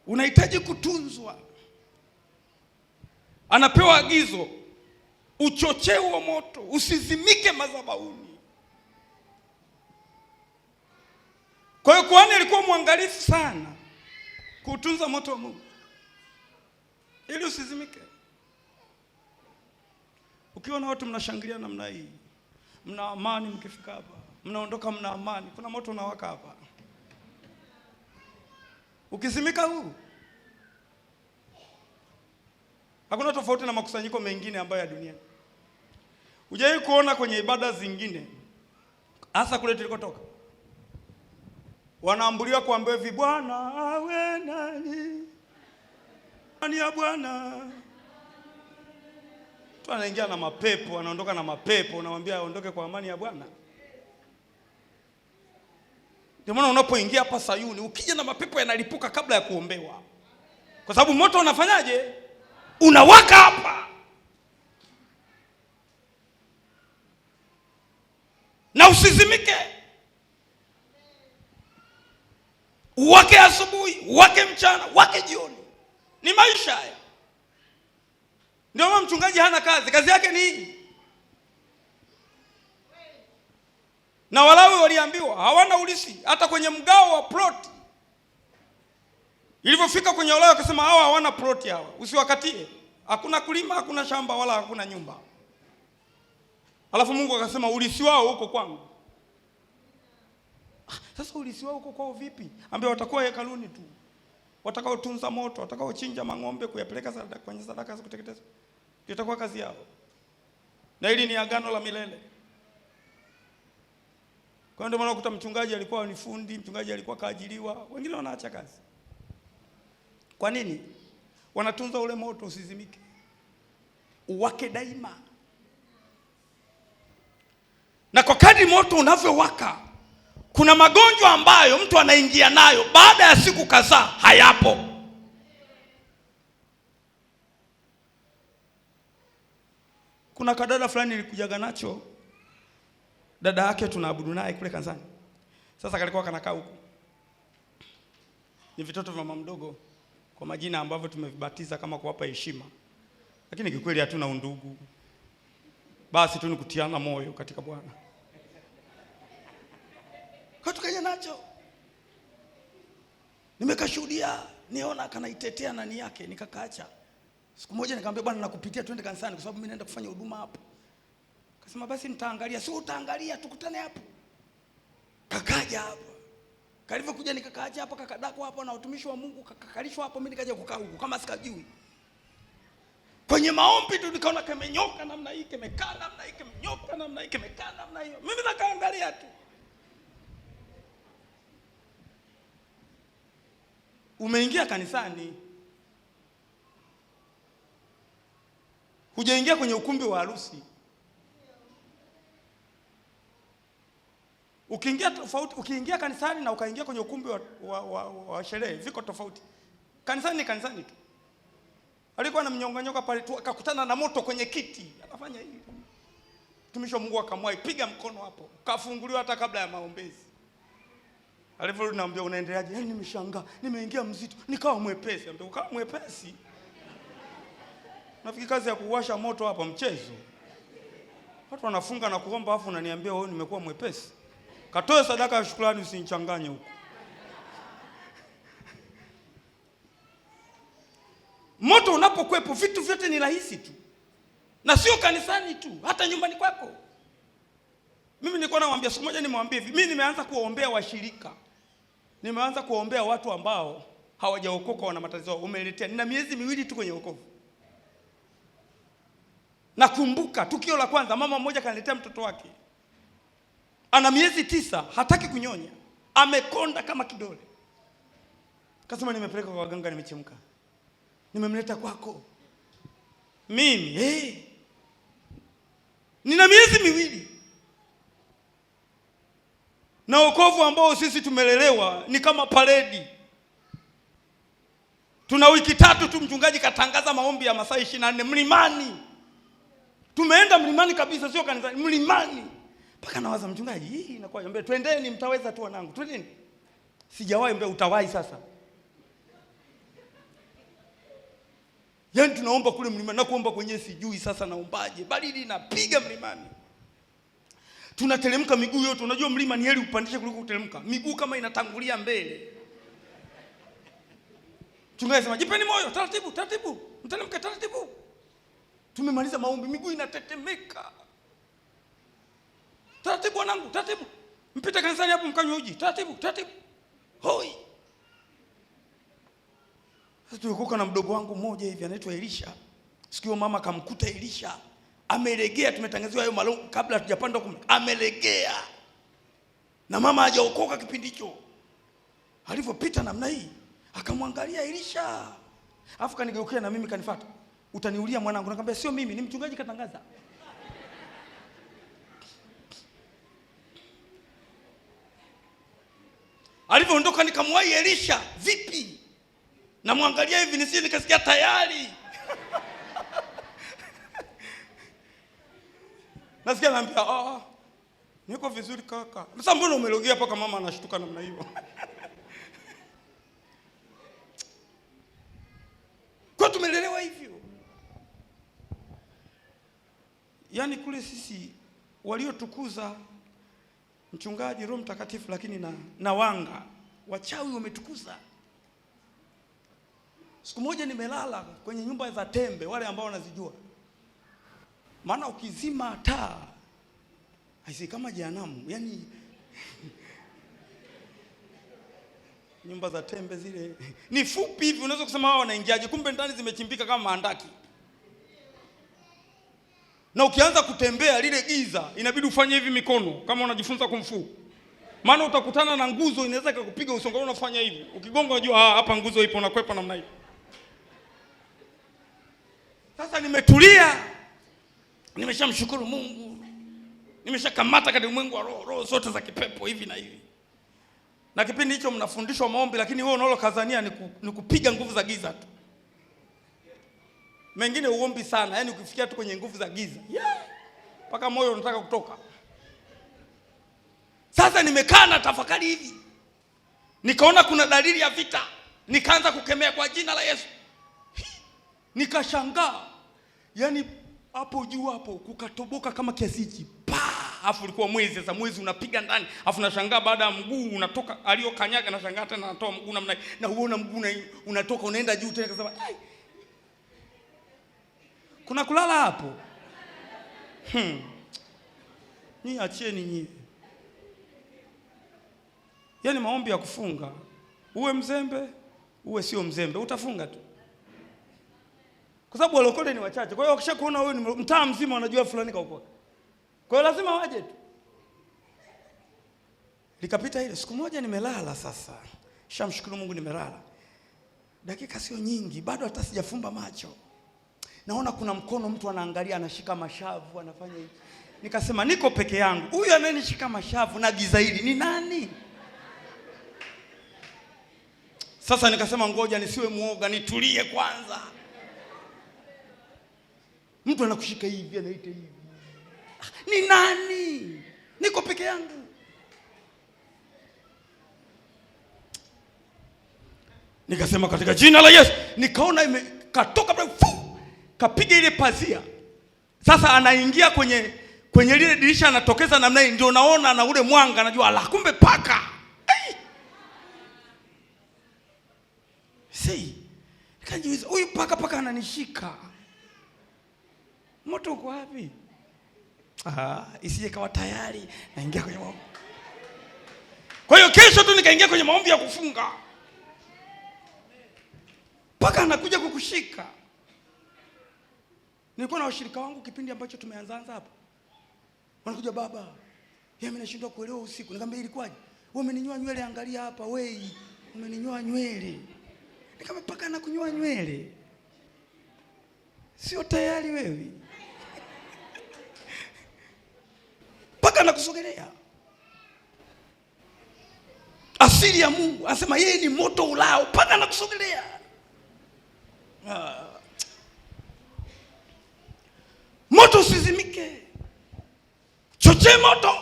unahitaji kutunzwa. Anapewa agizo, uchochee huo moto, usizimike madhabahuni. Kwa hiyo kuhani alikuwa mwangalifu sana kutunza moto wa Mungu ili usizimike. Ukiona watu mnashangilia namna hii, mna amani, mkifika hapa mnaondoka mna amani, kuna moto unawaka hapa. Ukizimika huu, hakuna tofauti na makusanyiko mengine ambayo ya dunia. Hujawahi kuona kwenye ibada zingine, hasa kule tulikotoka, wanaambuliwa kuambiwa hivi, Bwana awe nani ya Bwana. Tu anaingia na mapepo, anaondoka na mapepo, unamwambia aondoke kwa amani ya Bwana. Ndio maana unapoingia hapa Sayuni, ukija na mapepo yanalipuka kabla ya kuombewa. Kwa sababu moto unafanyaje? Unawaka hapa. na usizimike. Uwake asubuhi, uwake mchana, uwake jioni. Ni maisha haya. Ndio maana mchungaji hana kazi, kazi yake ni hii. Na Walawi waliambiwa hawana ulisi hata kwenye mgao wa ploti. Ilipofika kwenye Walawi akasema hawa hawana ploti hawa, usiwakatie. Hakuna kulima, hakuna shamba wala hakuna nyumba. Alafu Mungu akasema ulisi wao huko kwangu. Sasa ulisi wao huko kwao vipi? Ambao watakuwa hekaluni tu. Watakao tunza moto, watakao chinja mang'ombe kuyapeleka sadaka kwenye sadaka za kuteketeza. Itakuwa kazi yao. Na hili ni agano la milele. Kwa ndio maana ukuta mchungaji alikuwa ni fundi, mchungaji alikuwa kaajiriwa, wengine wanaacha kazi. Kwa nini? Wanatunza ule moto usizimike. Uwake daima. Na kwa kadri moto unavyowaka, kuna magonjwa ambayo mtu anaingia nayo baada ya siku kadhaa hayapo. Kuna kadada fulani nilikujaga nacho, dada yake tunaabudu naye kule kanisani. Sasa kalikuwa kanakaa huko. Ni vitoto vya mama mdogo kwa majina ambavyo tumevibatiza kama kuwapa heshima. Lakini kikweli hatuna undugu. Basi tu nikutiana moyo katika Bwana. Kwa tukaja nacho. Nimekashuhudia, niona kanaitetea nani yake, nikakaacha. Siku moja nikamwambia bwana nakupitia twende kanisani kwa sababu mimi naenda kufanya huduma hapo. Akasema basi nitaangalia, sio utaangalia tukutane hapo. Kakaja hapo. Kalivyokuja nikakaacha hapo kakadako hapo na utumishi wa Mungu kakakalishwa hapo, mimi nikaja kukaa huko kama sikajui. Kwenye maombi tu nikaona kemenyoka namna hii, kemekaa namna hii, kemenyoka namna hii, kemekaa namna hiyo. Mimi nakaangalia tu. Umeingia kanisani. Hujaingia kwenye ukumbi wa harusi. Ukiingia tofauti, ukiingia kanisani na ukaingia kwenye ukumbi wa sherehe viko tofauti. Kanisani ni kanisani tu. Alikuwa anamnyonganyoka pale tu akakutana na moto kwenye kiti. Akafanya hivi. Mtumishi wa Mungu akamwai piga mkono hapo. Kafunguliwa hata kabla ya maombezi. Aliporudi naambia unaendeleaje? Yaani nimeshangaa, nimeingia mzito, nikawa mwepesi. Ambia ukawa mwepesi. Nafikiri kazi ya kuwasha moto hapa mchezo. Watu wanafunga na kuomba afu unaniambia wewe nimekuwa mwepesi. Katoe sadaka ya shukrani usinichanganye huko. Moto unapokuepo vitu vyote ni rahisi tu. Na sio kanisani tu, hata nyumbani kwako. Mimi nilikuwa namwambia siku moja nimwambie hivi, mimi nimeanza kuombea washirika. Nimeanza kuombea watu ambao hawajaokoka wana matatizo umeletea. Nina miezi 2 tu kwenye wokovu. Nakumbuka tukio la kwanza mama mmoja kaniletea mtoto wake. Ana miezi 9, hataki kunyonya. Amekonda kama kidole. Akasema nimepeleka kwa waganga nimechemka. Nimemleta kwako. Mimi nina miezi 2. Na wokovu ambao sisi tumelelewa ni kama paredi. Tuna wiki 3 tu mchungaji katangaza maombi ya masaa 24 mlimani. Tumeenda mlimani kabisa, sio kanisani, mlimani. Paka nawaza mchungaji, hii inakuwa yombe, twendeni mtaweza tu wanangu, twendeni. Sijawahi mbona utawahi sasa. Yaani tunaomba kule mlimani na kuomba kwenye sijui sasa naombaje. Baridi inapiga mlimani. Tunateremka miguu yote, unajua mlima ni heri upandishe kuliko kuteremka. Miguu kama inatangulia mbele. Mchungaji sema, "Jipeni moyo, taratibu, taratibu. Mteremke taratibu." Tumemaliza maombi, miguu inatetemeka. Taratibu wanangu, taratibu. Mpite kanisani hapo mkanywe uji, taratibu, taratibu. Hoi. Sasa tulikuwa na mdogo wangu mmoja hivi anaitwa Elisha. Sikio mama kamkuta Elisha. Amelegea, tumetangaziwa hayo malongo kabla hatujapanda huko. Amelegea. Na mama hajaokoka kipindi hicho. Alipopita namna hii, akamwangalia Elisha. Alafu kanigeukia na mimi kanifuata. Utaniulia mwanangu, nakwambia sio mimi, ni mchungaji katangaza. Alipoondoka nikamwahi Elisha, vipi? Namwangalia hivi nisije nikasikia tayari. Nasikia naambia, Niko vizuri kaka. Sasa mbona umelogea paka mama anashtuka namna hiyo? Kwa tumelelewa hivyo. Yaani kule sisi waliotukuza mchungaji, Roho Mtakatifu, lakini na wanga wachawi wametukuza. Siku moja nimelala kwenye nyumba za tembe, wale ambao wanazijua. Maana ukizima taa haisi kama jehanamu, yani nyumba za tembe zile ni fupi hivi, unaweza kusema wao wanaingiaje, kumbe ndani zimechimbika kama maandaki. Na ukianza kutembea lile giza, inabidi ufanye hivi mikono kama unajifunza kung fu. Maana utakutana na nguzo inaweza kukupiga usongo, unafanya hivi. Ukigonga unajua hapa nguzo ipo, unakwepa namna hiyo. Sasa nimetulia. Nimeshamshukuru Mungu. Nimeshakamata katika ulimwengu wa roho zote za kipepo hivi na hivi. Na kipindi hicho mnafundishwa maombi, lakini wewe unalo kazania ni kupiga nguvu za giza tu. Mengine uombi sana, yani ukifikia tu kwenye nguvu za giza, mpaka moyo unataka kutoka. Sasa nimekaa na tafakari hivi, nikaona kuna dalili ya vita, nikaanza kukemea kwa jina la Yesu. Nikashangaa, yani hapo juu hapo kukatoboka kama kiasi hichi. Afu ulikuwa mwezi, sasa mwezi unapiga ndani, afu nashangaa baada ya mguu unatoka aliyokanyaga, nashangaa tena anatoa mguu namna, na uona mguu unatoka unaenda juu tena, kasema ai, kuna kulala hapo. Ni achieni nyie. Yaani maombi ya kufunga, uwe mzembe uwe sio mzembe, utafunga tu, kwa sababu walokole ni wachache. Kwa hiyo wakishakuona wewe ni mtaa mzima wanajua fulani kaokoka, kwa hiyo lazima waje tu. Likapita ile siku moja nimelala, sasa shamshukuru Mungu nimelala. Dakika sio nyingi, bado hata sijafumba macho, naona kuna mkono mtu anaangalia, anashika mashavu, anafanya hivi. Nikasema niko peke yangu, huyu anayenishika mashavu na giza hili ni nani? Sasa nikasema ngoja nisiwe muoga, nitulie kwanza. Mtu anakushika hivi, anaita hivi, ni nani? Niko peke yangu. Nikasema katika jina la Yesu, nikaona imekatoka kapiga ile pazia. Sasa anaingia kwenye lile dirisha, anatokeza namna hii, ndio naona na ule mwanga, najua ala, kumbe paka. Nikajiuliza, huyu paka ananishika. Moto uko wapi? Isije kawa tayari naingia kwenye maombi. Kwa hiyo kesho tu nikaingia kwenye maombi ya kufunga. Paka anakuja kukushika. Nilikuwa na washirika wangu kipindi ambacho tumeanza hapo. Wanakuja, baba, yeye mimi nashindwa kuelewa usiku. Nikamwambia ilikuwaje? Wewe umeninyoa nywele, angalia hapa wewe. Umeninyoa nywele. Nikamwambia paka anakunyoa nywele. Sio tayari wewe. Paka anakusogelea. Asili ya Mungu anasema yeye ni moto ulao, paka anakusogelea. Moto usizimike. Chochea moto.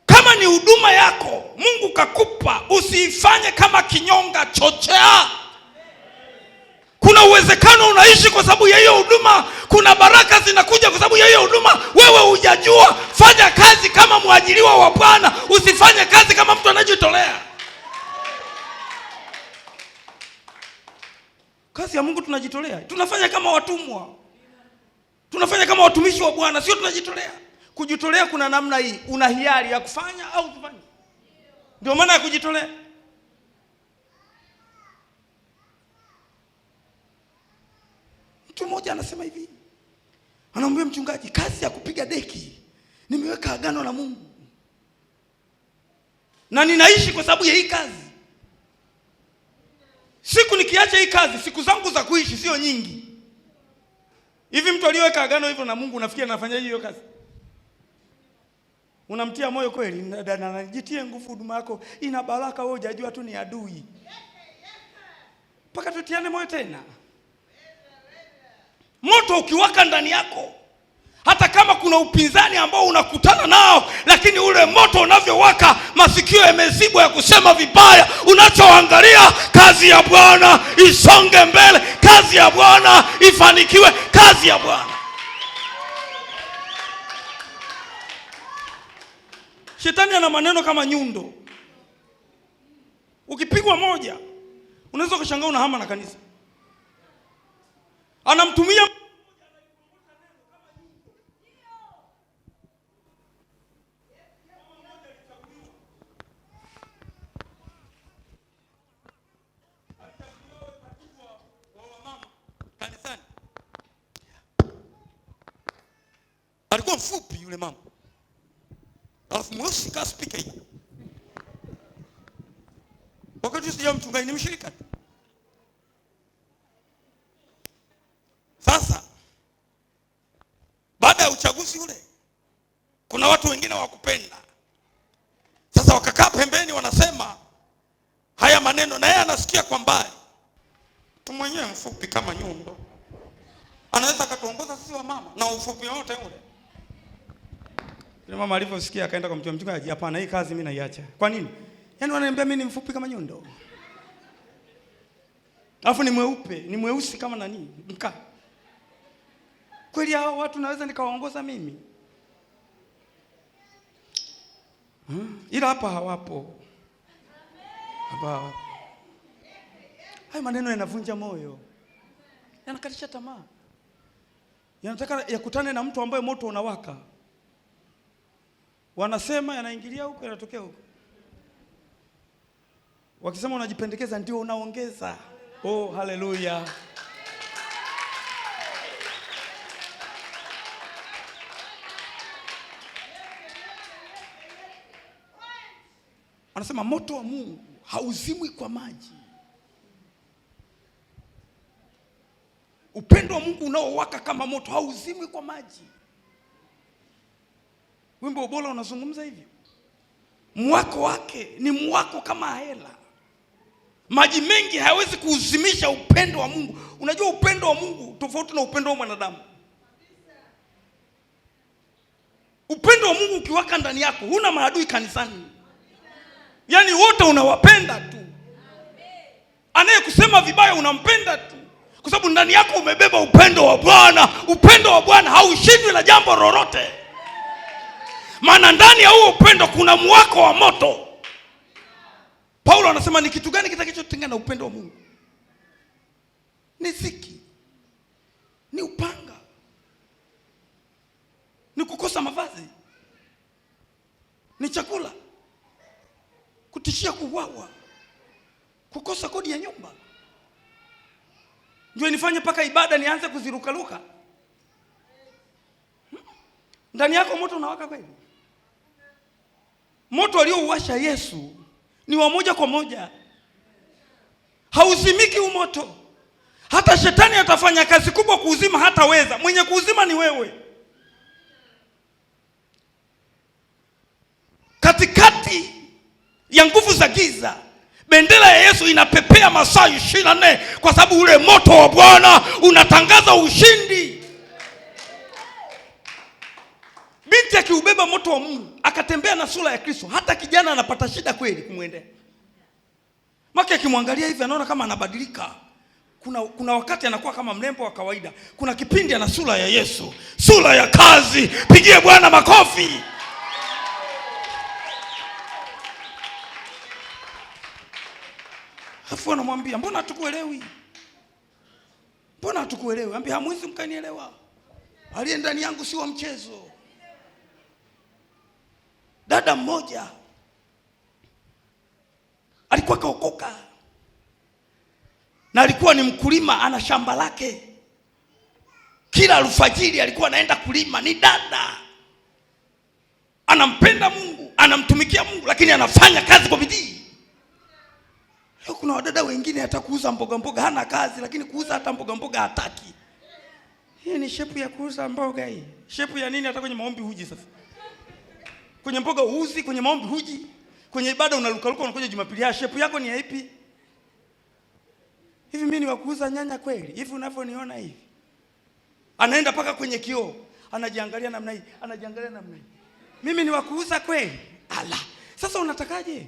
Kama ni huduma yako Mungu kakupa, usiifanye kama kinyonga, chochea. Kuna uwezekano unaishi kwa sababu ya hiyo huduma, kuna baraka zinakuja kwa sababu ya hiyo huduma, wewe hujajua. Fanya kazi kama mwajiriwa wa Bwana, usifanye kazi kama mtu anajitolea. Kazi ya Mungu tunajitolea. Tunafanya kama watumwa. Tunafanya kama watumishi wa Bwana, sio tunajitolea. Kujitolea kuna namna hii, una hiari ya kufanya au kufanya. Ndio maana ya kujitolea. Mtu mmoja anasema hivi, anamwambia mchungaji, kazi ya kupiga deki nimeweka agano na Mungu, na ninaishi kwa sababu ya hii kazi. Siku nikiacha hii kazi, siku zangu za kuishi sio nyingi. Hivi mtu aliyeweka agano hivyo na Mungu, unafikiri anafanya hiyo kazi? Unamtia moyo kweli? Na jitie nguvu, huduma yako ina baraka, wewe hujajua tu ni adui. Paka tutiane moyo tena. Moto ukiwaka ndani yako, hata kama kuna upinzani ambao unakutana nao, lakini ule moto unavyowaka, masikio yamezibwa ya kusema vibaya, unachoangalia kazi ya Bwana isonge mbele, kazi ya Bwana ifanikiwe, kazi ya Bwana. Shetani ana maneno kama nyundo. Ukipigwa moja, unaweza kushangaa unahama na kanisa. Anamtumia kanisani. Alikuwa mfupi yule mama, alafu mweusi kama speaker hii. Wakati sija mchungaji, ni mshirika tu. Sasa baada ya uchaguzi ule, kuna watu wengine wakupenda. Sasa wakakaa pembeni, wanasema haya maneno, na yeye anasikia kwa mbali. Tu mwenyewe mfupi kama nyundo, anaweza akatuongoza sisi wa mama na ufupi wote ule. Yule mama aliposikia akaenda kwa mchungaji, hapana, hii kazi mimi naiacha. Kwa nini? Yaani wananiambia mimi ni mfupi kama nyundo, alafu ni mweupe, ni mweusi kama nani mkaa. Kweli hao watu naweza nikawaongoza mimi? Ila hapa hawapo. Hapa hayo maneno yanavunja moyo, yanakatisha tamaa. Yanataka yakutane na mtu ambaye moto unawaka. Wanasema yanaingilia huko, yanatokea huko. Wakisema unajipendekeza, ndio unaongeza. Oh, haleluya. Anasema moto wa Mungu hauzimwi kwa maji. Upendo wa Mungu unaowaka kama moto hauzimwi kwa maji. Wimbo bora unazungumza hivyo. Mwako wake ni mwako kama hela. Maji mengi hayawezi kuuzimisha upendo wa Mungu. Unajua upendo wa Mungu tofauti na upendo wa mwanadamu. Upendo wa Mungu ukiwaka ndani yako, huna maadui kanisani. Yaani wote unawapenda tu. Anayekusema vibaya unampenda tu, kwa sababu ndani yako umebeba upendo wa Bwana. Upendo wa Bwana haushindwi na jambo lolote. Maana ndani ya huo upendo kuna mwako wa moto. Paulo anasema ni kitu gani kitakachotenga na upendo wa Mungu? Ni dhiki, ni upanga, ni kukosa mavazi, ni chakula, kutishia kuuawa, kukosa kodi ya nyumba. Ndio nifanye paka ibada nianze kuzirukaruka? Ndani yako moto unawaka kweli? Moto aliouwasha Yesu ni wa moja kwa moja, hauzimiki moto. Hata shetani atafanya kazi kubwa kuuzima, hataweza. Mwenye kuuzima ni wewe. Katikati ya nguvu za giza, bendera ya Yesu inapepea masaa 24, kwa sababu ule moto wa Bwana unatangaza ushindi. Binti akiubeba moto wa Mungu, akatembea na sura ya Kristo, hata kijana anapata shida kweli kumwendea. Maki akimwangalia hivi anaona kama anabadilika. Kuna wakati anakuwa kama mrembo wa kawaida. Kuna kipindi ana sura ya Yesu, sura ya kazi. Pigie Bwana makofi. Afu anamwambia, mbona hatukuelewi? Mbona hatukuelewi? Ambia, hamwezi mkanielewa. Aliye ndani yangu si wa mchezo. Dada mmoja alikuwa kaokoka, na alikuwa ni mkulima, ana shamba lake. Kila alfajiri alikuwa anaenda kulima. Ni dada anampenda Mungu, anamtumikia Mungu, lakini anafanya kazi kwa bidii. Kuna wadada wengine hata kuuza mboga hana kazi, lakini kuuza hata mboga hataki. Hii ni shepu ya kuuza mboga hii. Shepu ya nini? Hata kwenye maombi huji. Sasa kwenye mboga huuzi, kwenye maombi huji, kwenye ibada unalukaluka, unakuja Jumapili. Ya shepu yako ni ipi? Hivi mimi ni wa kuuza nyanya kweli? Hivi unavyoniona hivi? Anaenda paka kwenye kioo, anajiangalia namna hii, anajiangalia namna hii. Mimi ni wakuuza kweli? Ala, sasa unatakaje?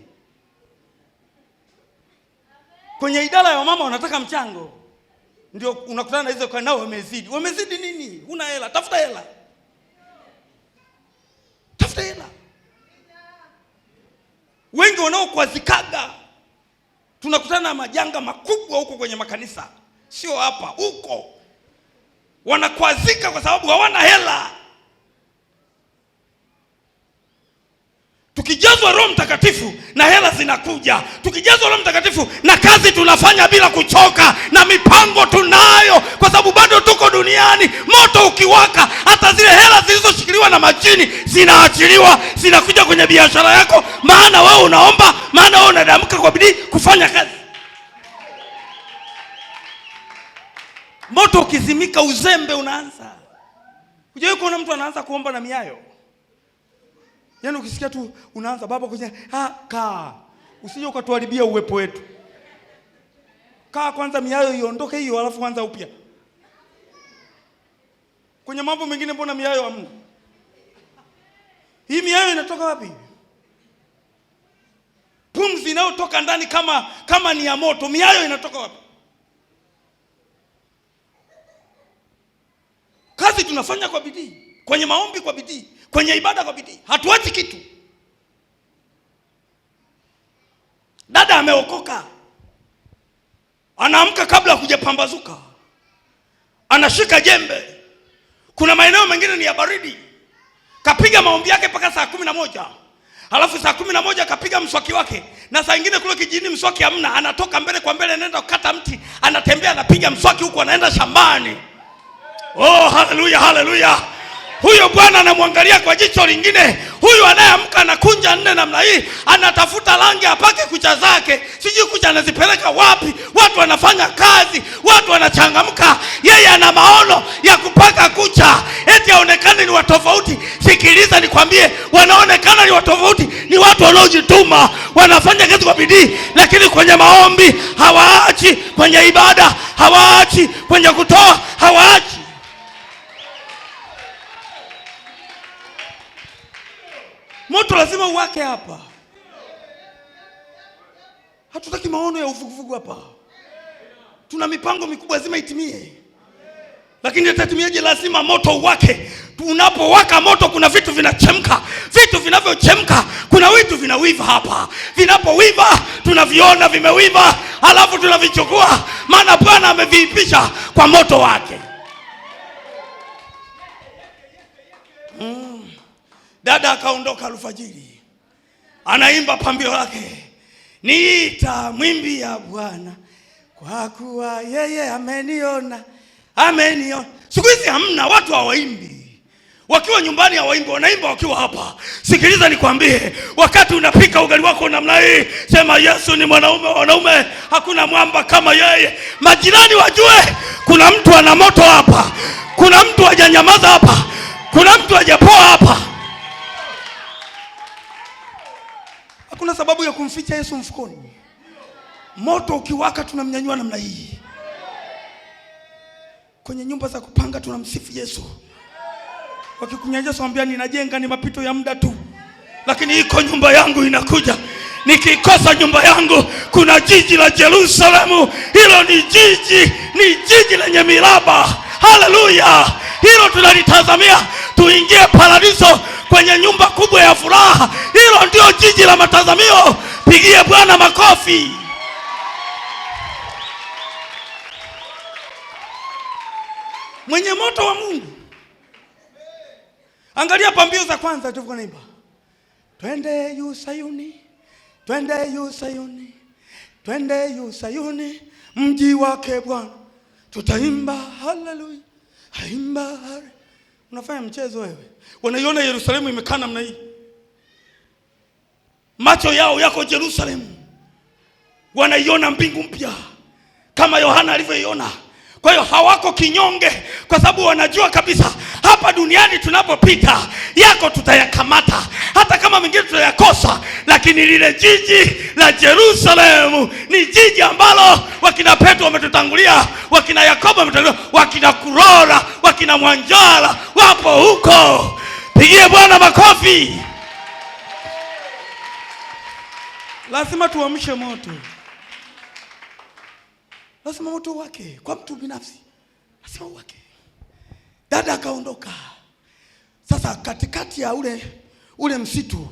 Kwenye idara ya wamama wanataka mchango, ndio unakutana na hizo kwa nao wamezidi. Wamezidi nini? Huna hela, tafuta hela. Tafuta hela. Wengi wanaokwazikaga, tunakutana na majanga makubwa huko kwenye makanisa, sio hapa, huko wanakwazika kwa sababu hawana hela. Tukijazwa Roho Mtakatifu na hela zinakuja. Tukijazwa Roho Mtakatifu na kazi tunafanya bila kuchoka, na mipango tunayo, kwa sababu bado tuko duniani. Moto ukiwaka, hata zile hela zilizoshikiliwa na majini zinaachiliwa, zinakuja kwenye biashara yako, maana wewe unaomba, maana wewe unadamka kwa bidii kufanya kazi. Moto ukizimika, uzembe unaanza. Hujawahi kuona mtu anaanza kuomba na miayo? Yaani ukisikia tu unaanza baba kwenye kaa, usije ukatuharibia uwepo wetu. Kaa kwanza, miayo iondoke hiyo, alafu anza upya. Kwenye mambo mengine mbona miayo hamna? Hii miayo inatoka wapi? Pumzi inayotoka ndani kama ni ya moto, miayo inatoka wapi? Kazi tunafanya kwa bidii, kwenye maombi kwa bidii, kwenye ibada kwa bidii, hatuachi kitu. Dada ameokoka, anaamka kabla ya kujapambazuka, anashika jembe. Kuna maeneo mengine ni ya baridi, kapiga maombi yake mpaka saa 11. Halafu saa 11 kapiga mswaki wake, na saa nyingine kule kijini mswaki hamna, anatoka mbele kwa mbele, anaenda kukata mti, anatembea anapiga mswaki huko, anaenda shambani. Oh, haleluya, haleluya. Huyo Bwana anamwangalia kwa jicho lingine. Huyu anayeamka anakunja nne namna hii, anatafuta rangi apake kucha zake, sijui kucha anazipeleka wapi. Watu wanafanya kazi, watu wanachangamka, yeye ana maono ya kupaka kucha eti aonekane ni watofauti. Sikiliza nikwambie, wanaonekana ni watofauti ni watu wanaojituma, wanafanya kazi kwa bidii, lakini kwenye maombi hawaachi, kwenye ibada hawaachi, kwenye kutoa hawaachi. Moto lazima uwake hapa. Hatutaki maono ya uvuguvugu hapa. Tuna mipango mikubwa lazima itimie. Lakini itatimieje? Lazima moto uwake. Unapowaka moto kuna vitu vinachemka. Vitu vinavyochemka, kuna vitu vinawiva hapa. Vinapowiva tunaviona vimewiva, halafu tunavichukua, maana Bwana ameviipisha kwa moto wake. Dada akaondoka alfajiri, anaimba pambio lake, niita mwimbi ya Bwana, kwa kuwa yeye ameniona, ameniona. Siku hizi hamna, watu hawaimbi wakiwa nyumbani, hawaimbi, wanaimba wakiwa hapa. Sikiliza nikwambie, wakati unapika ugali wako namna hii, sema Yesu ni mwanaume wa wanaume, hakuna mwamba kama yeye. Majirani wajue kuna mtu ana moto hapa, kuna mtu hajanyamaza hapa, kuna mtu hajapoa hapa. Hakuna sababu ya kumficha Yesu mfukoni. Moto ukiwaka tunamnyanyua namna hii. Kwenye nyumba za kupanga tunamsifu Yesu. Wakikunyanyua mwambia ninajenga, ni mapito ya muda tu, lakini iko nyumba yangu inakuja. Nikikosa nyumba yangu, kuna jiji la Yerusalemu. Hilo ni jiji lenye miraba. Haleluya! Hilo tunalitazamia, tuingie paradiso, kwenye nyumba kubwa ya furaha. Hilo ndio jiji la matazamio. Pigie Bwana makofi. Mwenye moto wa Mungu. Angalia pambio za kwanza tulivyo naimba. Twende yu Sayuni, twende yu Sayuni, twende yu Sayuni, mji wake Bwana. Tutaimba haleluya, haimba hale. Unafanya mchezo wewe. Wanaiona Yerusalemu imekaa namna hii. Macho yao yako Yerusalemu. Wanaiona mbingu mpya kama Yohana alivyoiona. Kwa hiyo hawako kinyonge, kwa sababu wanajua kabisa hapa duniani tunapopita yako tutayakamata, hata kama mengine tutayakosa, lakini lile jiji la Yerusalemu ni jiji ambalo wakina Petro wametutangulia, wakina Yakobo wametutangulia, wakina Kurora, wakina Mwanjala wapo huko. Pigie Bwana makofi. Lazima tuamshe moto. Lazima moto wake kwa mtu binafsi. Lazima wake. Dada akaondoka. Sasa katikati ya ule msitu,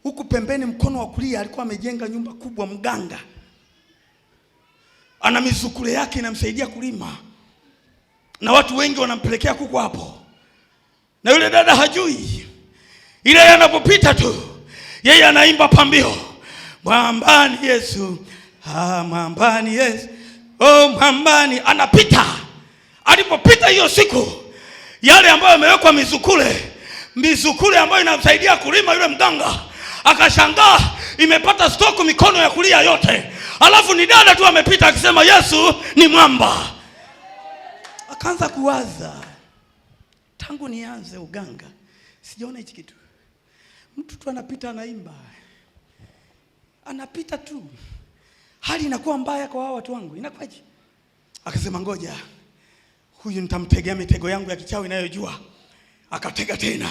huku pembeni mkono wa kulia alikuwa amejenga nyumba kubwa mganga. Ana misukule yake inamsaidia kulima. Na watu wengi wanampelekea kuku hapo. Na yule dada hajui. Ile yanapopita tu, yeye anaimba pambio. Mwambani Yesu, mwambani Yesu, mwambani. Anapita. Alipopita hiyo siku, yale ambayo yamewekwa mizukule ambayo inamsaidia kulima yule mganga, akashangaa imepata stoku mikono ya kulia yote. Alafu ni dada tu amepita akisema Yesu ni mwamba. Akaanza kuwaza, tangu nianze uganga sijaona hichi kitu. Mtu tu anapita anaimba. Anapita tu. Hali inakuwa mbaya kwa watu wangu. Inakwaje? Akasema ngoja, huyu nitamtegea mitego yangu ya kichawi inayojua. Akatega tena.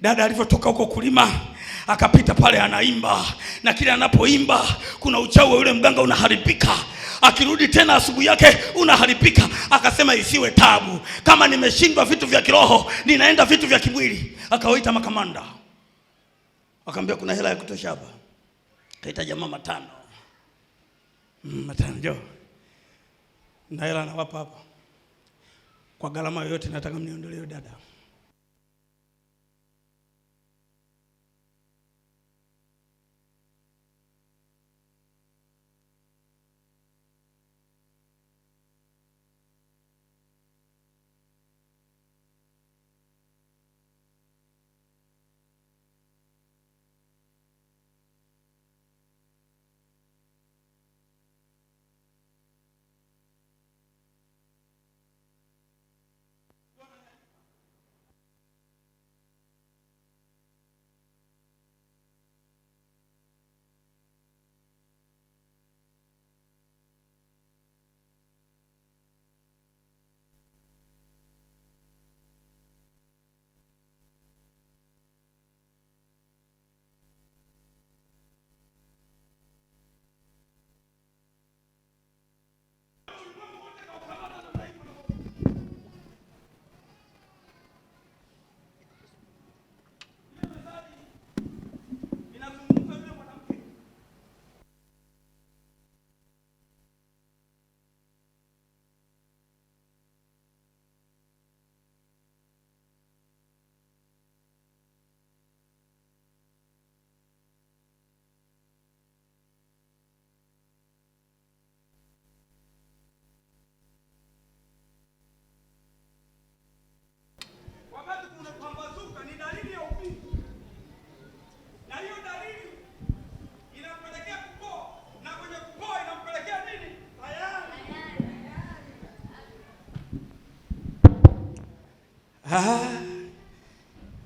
Dada alivyotoka huko kulima, akapita pale anaimba, na kile anapoimba kuna uchawi wa yule mganga unaharibika. Akirudi tena asubuhi yake unaharibika. Akasema isiwe tabu, kama nimeshindwa vitu vya kiroho ninaenda vitu vya kimwili. Akawaita makamanda. Akamwambia kuna hela ya kutosha hapa. Kaita jamaa 5. 5 njoo. Na hela nawapa hapa. Kwa gharama yoyote nataka mniondolee dada.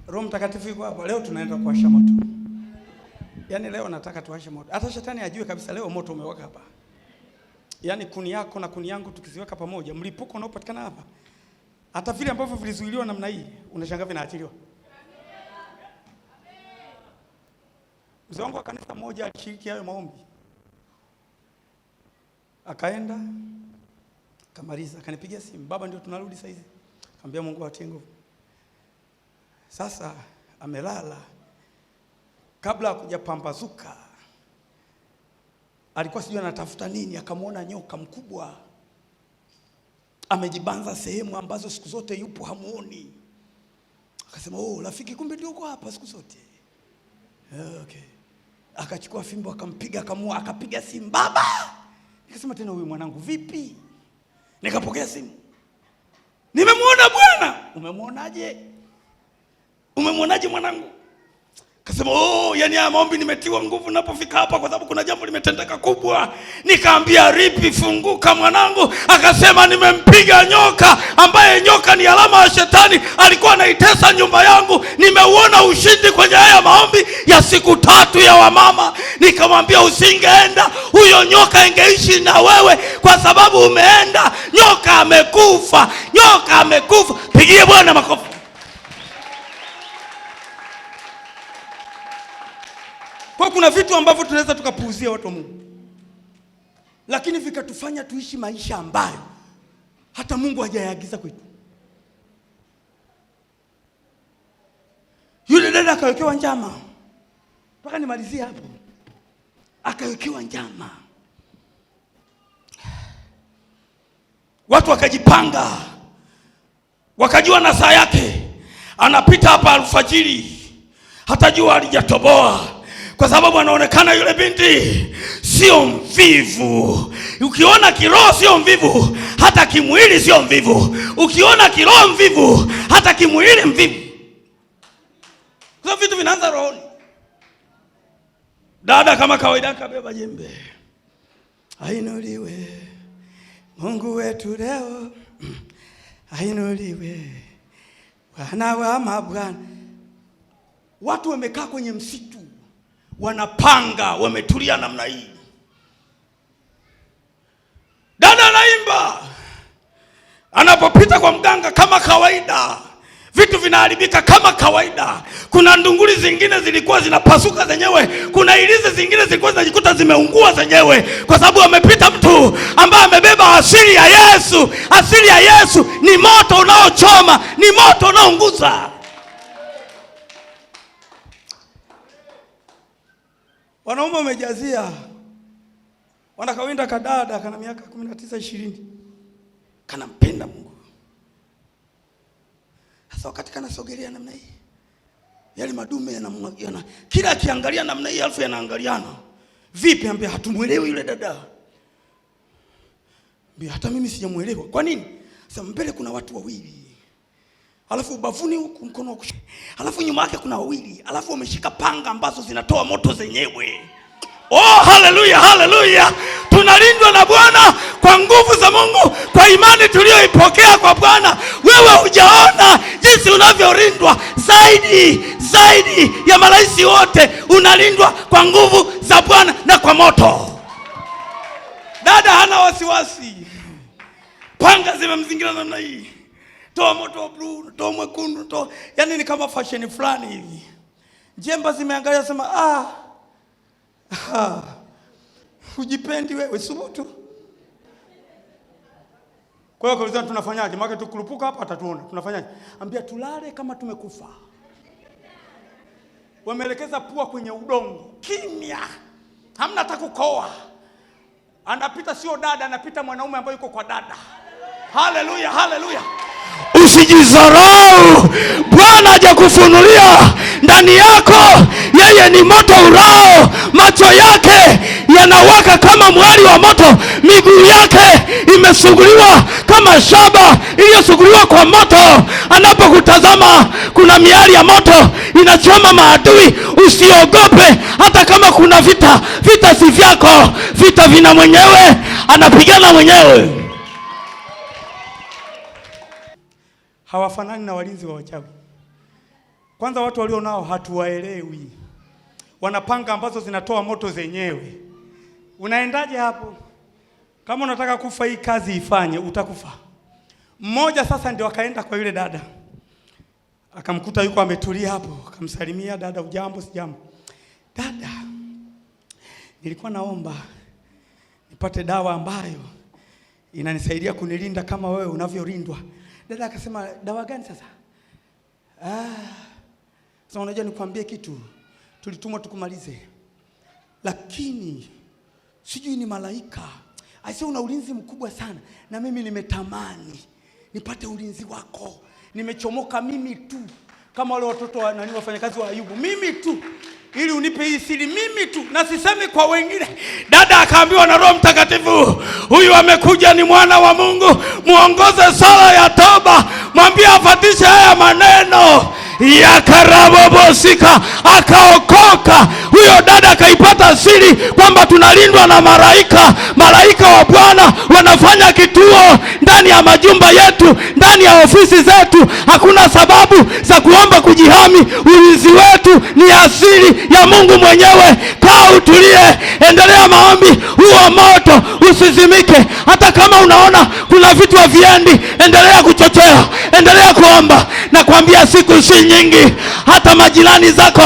Roho Mtakatifu yuko hapa. Leo tunaenda kuwasha moto. Yaani leo nataka tuwashe moto. Hata shetani ajue kabisa leo moto umewaka hapa. Yaani kuni yako na kuni yangu tukiziweka pamoja, mlipuko unaopatikana hapa, hata vile ambavyo vilizuiliwa namna hii, unashangaa vinaachiliwa. Mzee wangu wa kanisa moja alishiriki hayo maombi. Akaenda, kamaliza, akanipigia simu, baba ndio tunarudi sasa hivi. Akamwambia Mungu atie nguvu. Sasa amelala. Kabla hakujapambazuka, alikuwa sijui anatafuta nini, akamwona nyoka mkubwa amejibanza sehemu ambazo siku zote yupo hamuoni. Akasema rafiki, kumbe ndio uko hapa siku zote. Okay. Akachukua fimbo akampiga, akamua, akapiga simu, baba. Nikasema tena huyu mwanangu vipi? Nikapokea simu. Nimemwona Bwana. Umemwonaje? Umemwonaje mwanangu? Akasema yani haya maombi nimetiwa nguvu ninapofika hapa kwa sababu kuna jambo limetendeka kubwa. Nikaambia ripi, funguka mwanangu. Akasema nimempiga nyoka, ambaye nyoka ni alama ya shetani, alikuwa anaitesa nyumba yangu. Nimeuona ushindi kwenye haya maombi. maombi ya siku 3 ya wamama, nikamwambia usingeenda, huyo nyoka ingeishi na wewe, kwa sababu umeenda, nyoka amekufa, nyoka amekufa. Pigie Bwana makofi. Kwa kuna vitu ambavyo tunaweza tukapuuzia watu wa Mungu, lakini vikatufanya tuishi maisha ambayo hata Mungu hajayaagiza kwetu. Yule dada akawekewa njama. Mpaka nimalizie hapo. Akawekewa njama. Watu wakajipanga. Wakajua na saa yake. Anapita hapa alfajiri. Hata jua halijatoboa. Kwa sababu anaonekana yule binti sio mvivu. Ukiona kiroho sio mvivu, hata kimwili sio mvivu. Ukiona kiroho mvivu, hata kimwili mvivu. Kwa vitu vinaanza rohoni. Dada kama kawaida kabeba jembe. Ainuliwe Mungu wetu leo. Ainuliwe Bwana wa mabwana. Watu wamekaa kwenye msitu, wanapanga, wametulia namna hii. Dada anaimba. Anapopita kwa mganga kama kawaida, vitu vinaharibika kama kawaida. Kuna ndunguli zingine zilikuwa zinapasuka zenyewe. Kuna ilizi zingine zilikuwa zinajikuta zimeungua zenyewe, kwa sababu amepita mtu ambaye amebeba asili ya Yesu. Asili ya Yesu ni moto unaochoma, ni moto unaounguza. Wanaume wamejazia. Wanakawinda kadada kana miaka 19 20. Kanampenda Mungu. Sasa wakati kanasogelea namna hii, yale madume yanamwagiana. Kila akiangalia namna hii alafu yanaangaliana. Vipi? Ambia hatumuelewi yule dada. Ambia hata mimi sijamuelewa. Kwa nini? Sasa mbele kuna watu wawili. Alafu ubavuni huku mkono wa kushoto. Alafu nyuma yake kuna wawili. Alafu wameshika panga ambazo zinatoa moto zenyewe. Oh, haleluya, haleluya. Tunalindwa na Bwana kwa nguvu za Mungu, kwa imani tuliyoipokea kwa Bwana. Wewe hujaona jinsi unavyolindwa zaidi ya malaika wote. Unalindwa kwa nguvu za Bwana na kwa moto. Dada hana wasiwasi. Panga zimemzingira namna hii. Toa moto wa blue, toa mwekundu, toa. Yaani ni kama fashion fulani hivi. Jemba zimeangalia sema ujipendi wewe, subutu. Kwa hiyo kwa tunafanyaje? Maana tukulupuka hapa atatuona. Tunafanyaje? Ambia tulale kama tumekufa. Wameelekeza pua kwenye udongo. Kimya. Hamna hata kukoa. Anapita sio dada, anapita mwanaume ambaye yuko kwa dada. Haleluya, haleluya. Usijizarau. Bwana hajakufunulia ndani yako yeye ni moto urao. Macho yake yanawaka kama mwali wa moto. Miguu yake imesuguliwa kama shaba iliyosuguliwa kwa moto. Anapokutazama kuna miali ya moto inachoma maadui. Usiogope hata kama kuna vita. Vita si vyako, vita vina mwenyewe. Anapigana mwenyewe. Hawafanani na walinzi wa wachawi. Kwanza watu walio nao hatuwaelewi. Wanapanga ambazo zinatoa moto zenyewe. Unaendaje hapo? Kama unataka kufa hii kazi ifanye, utakufa. Mmoja sasa ndio akaenda kwa yule dada. Akamkuta yuko ametulia hapo, akamsalimia, dada ujambo? Sijambo. Dada, nilikuwa naomba nipate dawa ambayo inanisaidia kunilinda kama wewe unavyolindwa. Dada akasema, dawa gani sasa? Sasa unajua nikwambie kitu, tulitumwa tukumalize. Lakini sijui ni malaika. Aisee, una ulinzi mkubwa sana. Na mimi nimetamani nipate ulinzi wako. Nimechomoka mimi tu. Kama wale watoto wafanyakazi wa Ayubu. Mimi tu. Ili unipe hii siri mimi tu. Na sisemi kwa wengine. Dada akaambiwa na Roho Mtakatifu, huyu amekuja ni mwana wa Mungu. Muongoze sala ya toba. Mwambie afatishe haya maneno. Ya karabobosika. Akaokoka. huyo dada akaipata siri kwamba tunalindwa na malaika. Malaika wa Bwana wanafanya kituo ndani ya majumba yetu, ndani ya ofisi zetu. Hakuna sababu za kuomba kujihami. Ulinzi wetu ni asili ya Mungu mwenyewe. Kaa utulie, endelea maombi. Huo moto usizimike. Hata kama unaona kuna vitu haviendi, endelea kuchochea, endelea kuomba. Na kuambia siku si nyingi, hata majirani zako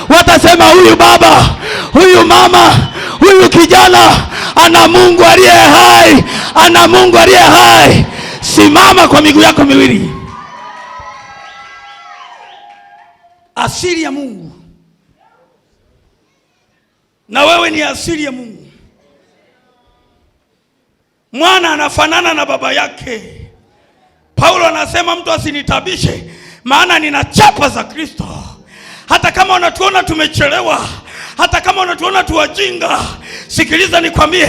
watasema, huyu baba, huyu mama, huyu kijana ana Mungu aliye hai, ana Mungu aliye hai. Simama kwa miguu yako miwili. Asili ya Mungu, na wewe ni asili ya Mungu. Mwana anafanana na baba yake. Paulo anasema mtu asinitabishe, maana nina chapa za Kristo. Hata kama unatuona tumechelewa, hata kama unatuona tuwajinga, sikiliza nikwambie,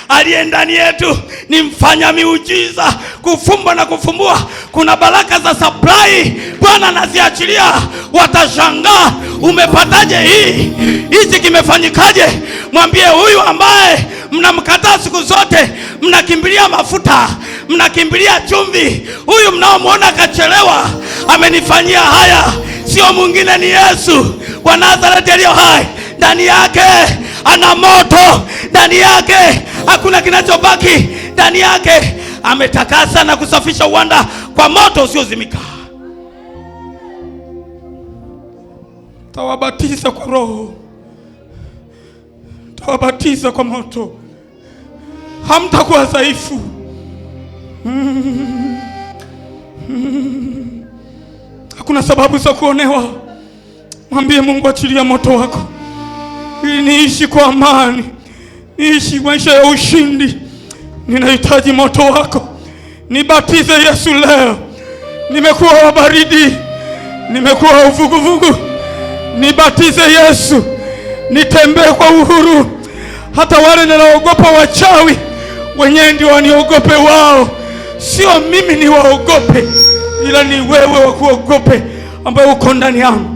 aliye ndani yetu ni mfanya miujiza, kufumba na kufumbua. Kuna baraka za supply Bwana anaziachilia. Watashangaa, umepataje hii? Hichi kimefanyikaje? Mwambie huyu ambaye mnamkataa siku zote, mnakimbilia mafuta, mnakimbilia chumvi, huyu mnaomwona kachelewa, amenifanyia haya. Sio mwingine, ni Yesu wa Nazareti aliye hai. Ndani yake ana moto, ndani yake hakuna kinachobaki, ndani yake ametakasa na kusafisha uwanda kwa moto usiozimika. Tawabatiza kwa Roho, tawabatiza kwa moto. Hamtakuwa dhaifu. Hakuna sababu za kuonewa. Mwambie Mungu, achilia moto wako ili niishi kwa amani, niishi maisha ya ushindi. Ninahitaji moto wako. Nibatize Yesu leo. Nimekuwa wa baridi, nimekuwa wa uvuguvugu. Nibatize Yesu, nitembee kwa uhuru. Hata wale ninaogopa wachawi, wenyewe ndio waniogope wao. Sio mimi ni waogope, ila ni wewe wa kuogope ambaye uko ndani yangu.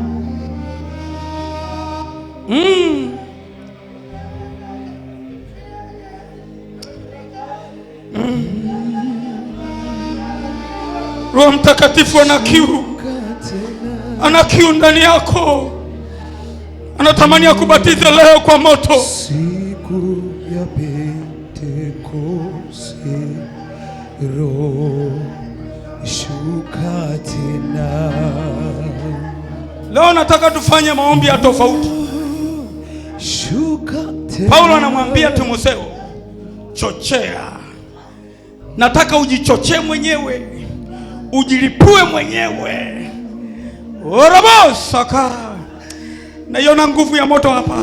Roho Mtakatifu ana kiu ndani yako. Anatamani akubatize leo kwa moto. Siku ya Pentekoste, Roho shuka tena. Leo nataka tufanye maombi ya tofauti. Shuka tena. Paulo anamwambia Timotheo, chochea. Nataka ujichochee mwenyewe, ujilipue mwenyewe. Orabosaka. Naiona nguvu ya moto hapa.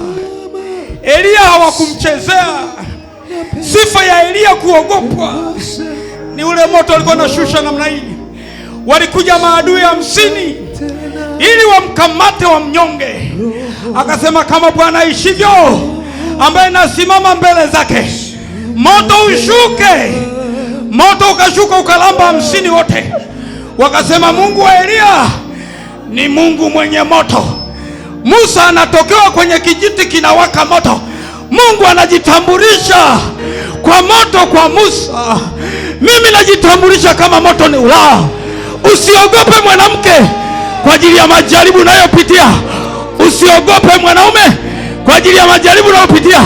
Elia hawakumchezea. Sifa ya Elia kuogopwa ni ule moto alikuwa anashusha namna hii. Walikuja maadui 50 ili wamkamate, wamnyonge. Akasema, kama Bwana aishivyo ambaye nasimama mbele zake, moto ushuke. Moto ukashuka ukalamba 50 wote. Wakasema, Mungu wa Elia ni Mungu mwenye moto. Musa anatokewa kwenye kijiti kinawaka moto. Mungu anajitambulisha kwa moto kwa Musa. Mimi najitambulisha kama moto ni ulao. Usiogope mwanamke kwa ajili ya majaribu unayopitia. Usiogope mwanaume kwa ajili ya majaribu unayopitia.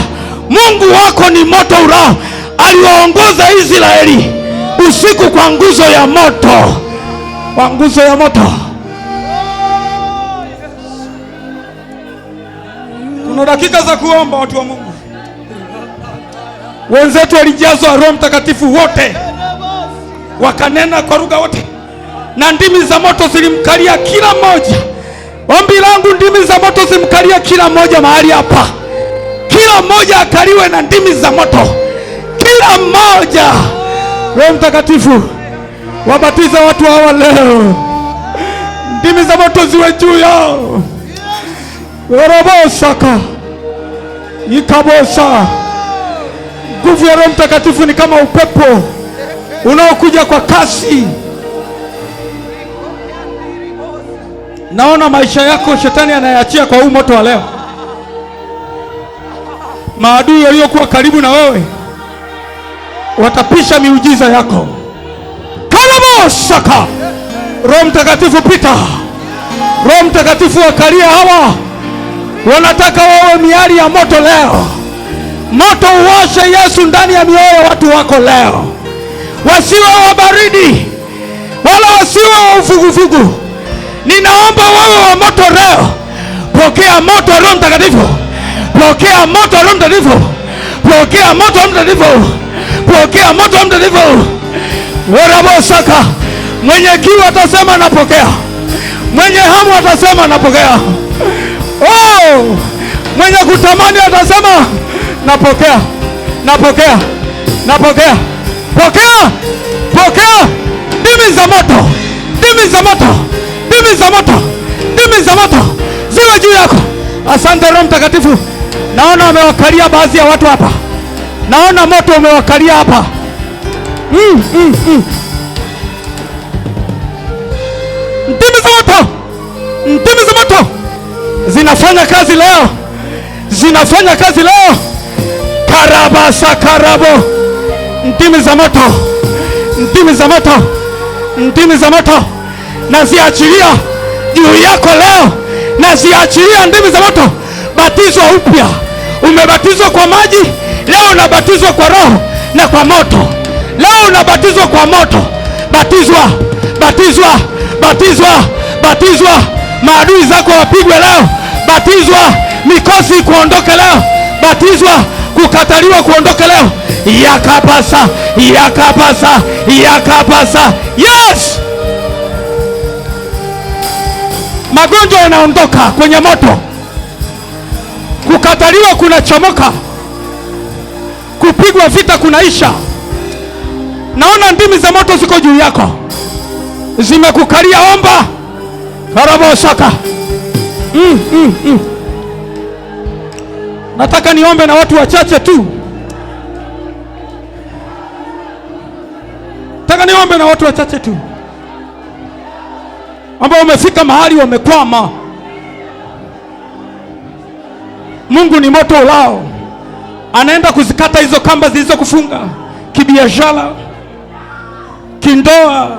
Mungu wako ni moto ulao. Aliwaongoza Israeli usiku kwa nguzo ya moto, kwa nguzo ya moto. Kuna dakika za kuomba, watu wa Mungu. Wenzetu walijazwa Roho Mtakatifu wote, wakanena kwa lugha wote, na ndimi za moto zilimkalia kila mmoja. Ombi langu, ndimi za moto zimkalia kila mmoja mahali hapa. Kila mmoja akaliwe na ndimi za moto, kila mmoja. Roho Mtakatifu, wabatiza watu hawa leo. Ndimi za moto ziwe juu yao. Orobosaka ikabosa. Nguvu ya Roho Mtakatifu ni kama upepo unaokuja kwa kasi. Naona maisha yako shetani anayaachia kwa huu moto wa leo. maadui waliokuwa karibu na wewe watapisha miujiza yako. Kalabosaka. Roho Mtakatifu pita. Roho Mtakatifu wakalia hawa. Wanataka wawe miali ya moto leo. Moto uwashe Yesu ndani ya mioyo ya watu wako leo. Wasiwe wa baridi wala wasiwe wa uvuguvugu. Ninaomba wawe wa moto leo. Pokea moto Roho Mtakatifu. Pokea moto Roho Mtakatifu. Pokea moto Roho Mtakatifu. Pokea moto Roho Mtakatifu. Warabosaka. Mwenye kiu atasema napokea. Mwenye hamu atasema napokea. Oh! Mwenye kutamani atasema napokea. Napokea. Napokea. Pokea. Pokea. Ndimi za moto. Ndimi za moto. Ndimi za moto. Ndimi za moto. Ziwe juu yako. Asante Roho Mtakatifu. Naona umewakalia baadhi ya watu hapa. Naona moto umewakalia hapa. Ndimi za moto. Ndimi za moto. Zinafanya kazi leo. Zinafanya kazi leo. Karabasa karabo. Ndimi za moto. Ndimi za moto. Ndimi za moto. Naziachilia juu yako leo. Naziachilia ndimi za moto. Batizwa upya. Umebatizwa kwa maji, leo unabatizwa kwa Roho na kwa moto. Leo unabatizwa kwa moto. Batizwa. Batizwa. Batizwa. Batizwa. Maadui zako wapigwe leo. Batizwa. Mikosi kuondoke leo. Batizwa. Kukataliwa kuondoke leo. Yakapasa. Yakapasa. Yakapasa. Yes! Magonjwa yanaondoka kwenye moto. Kukataliwa kunachomoka. Kupigwa vita kunaisha. Naona ndimi za moto ziko juu yako. Zimekukalia, omba. Karabosaka. Nataka niombe na watu wachache tu. Nataka niombe na watu wachache tu ambao umefika mahali wamekwama. Mungu ni moto ulao. Anaenda kuzikata hizo kamba zilizokufunga kibiashara, kindoa.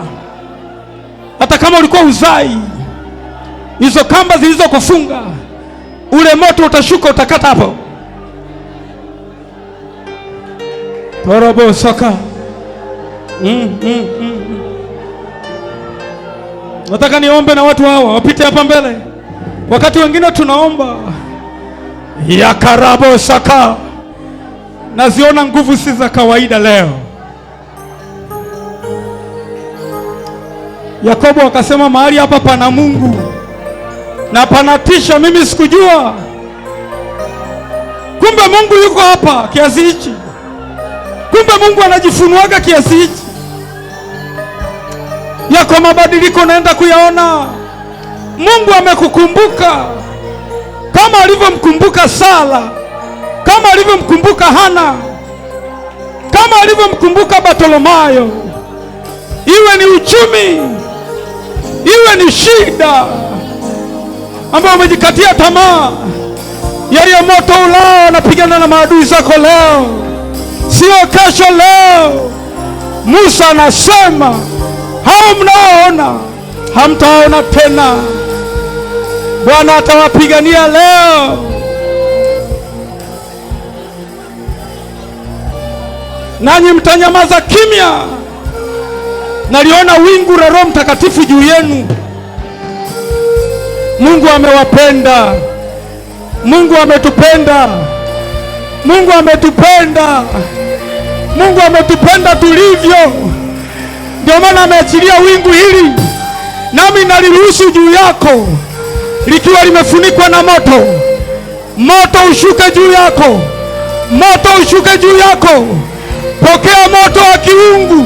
Hata kama ulikuwa uzai, hizo kamba zilizokufunga, ule moto utashuka, utakata hapo. Torobo saka. Nataka niombe na watu hawa wapite hapa mbele. Wakati wengine tunaomba. Ya karabo saka. Naziona nguvu si za kawaida leo. Yakobo akasema mahali hapa pana Mungu na panatisha, mimi sikujua. Kumbe Mungu yuko hapa kiasi hichi. Kumbe Mungu anajifunuaga kiasi hichi. Yako mabadiliko naenda kuyaona. Mungu amekukumbuka kama alivyomkumbuka Sara, kama alivyomkumbuka Hana, kama alivyomkumbuka Bartolomayo. Iwe ni uchumi, iwe ni shida ambayo umejikatia tamaa, yeye moto ulao anapigana na maadui zako leo, sio kesho. Leo Musa anasema hao mnaoona hamtaona tena. Bwana atawapigania leo. Nanyi mtanyamaza kimya. Naliona wingu la Roho Mtakatifu juu yenu. Mungu amewapenda. Mungu ametupenda. Mungu ametupenda. Mungu ametupenda tulivyo. Ndio maana ameachilia wingu hili. Nami naliruhusu juu yako likiwa limefunikwa na moto. Moto ushuke juu yako. Moto ushuke juu yako. Pokea moto wa kiungu.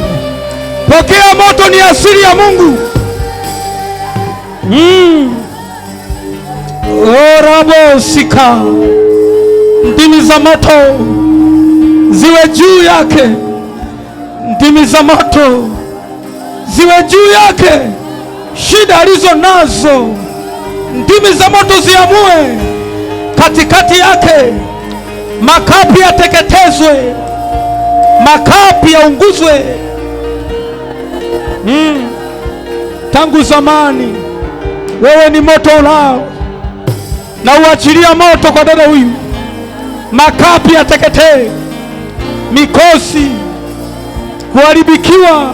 Pokea moto, ni asili ya Mungu. Orabo sika. Ndimi za moto ziwe juu yake. Ndimi za moto ziwe juu yake. Shida alizo nazo, ndimi za moto ziamue katikati yake. Makapi yateketezwe, makapi yaunguzwe. Tangu zamani wewe ni moto ulao, na uachilia moto kwa dada huyu. Makapi yateketee, mikosi, kuharibikiwa,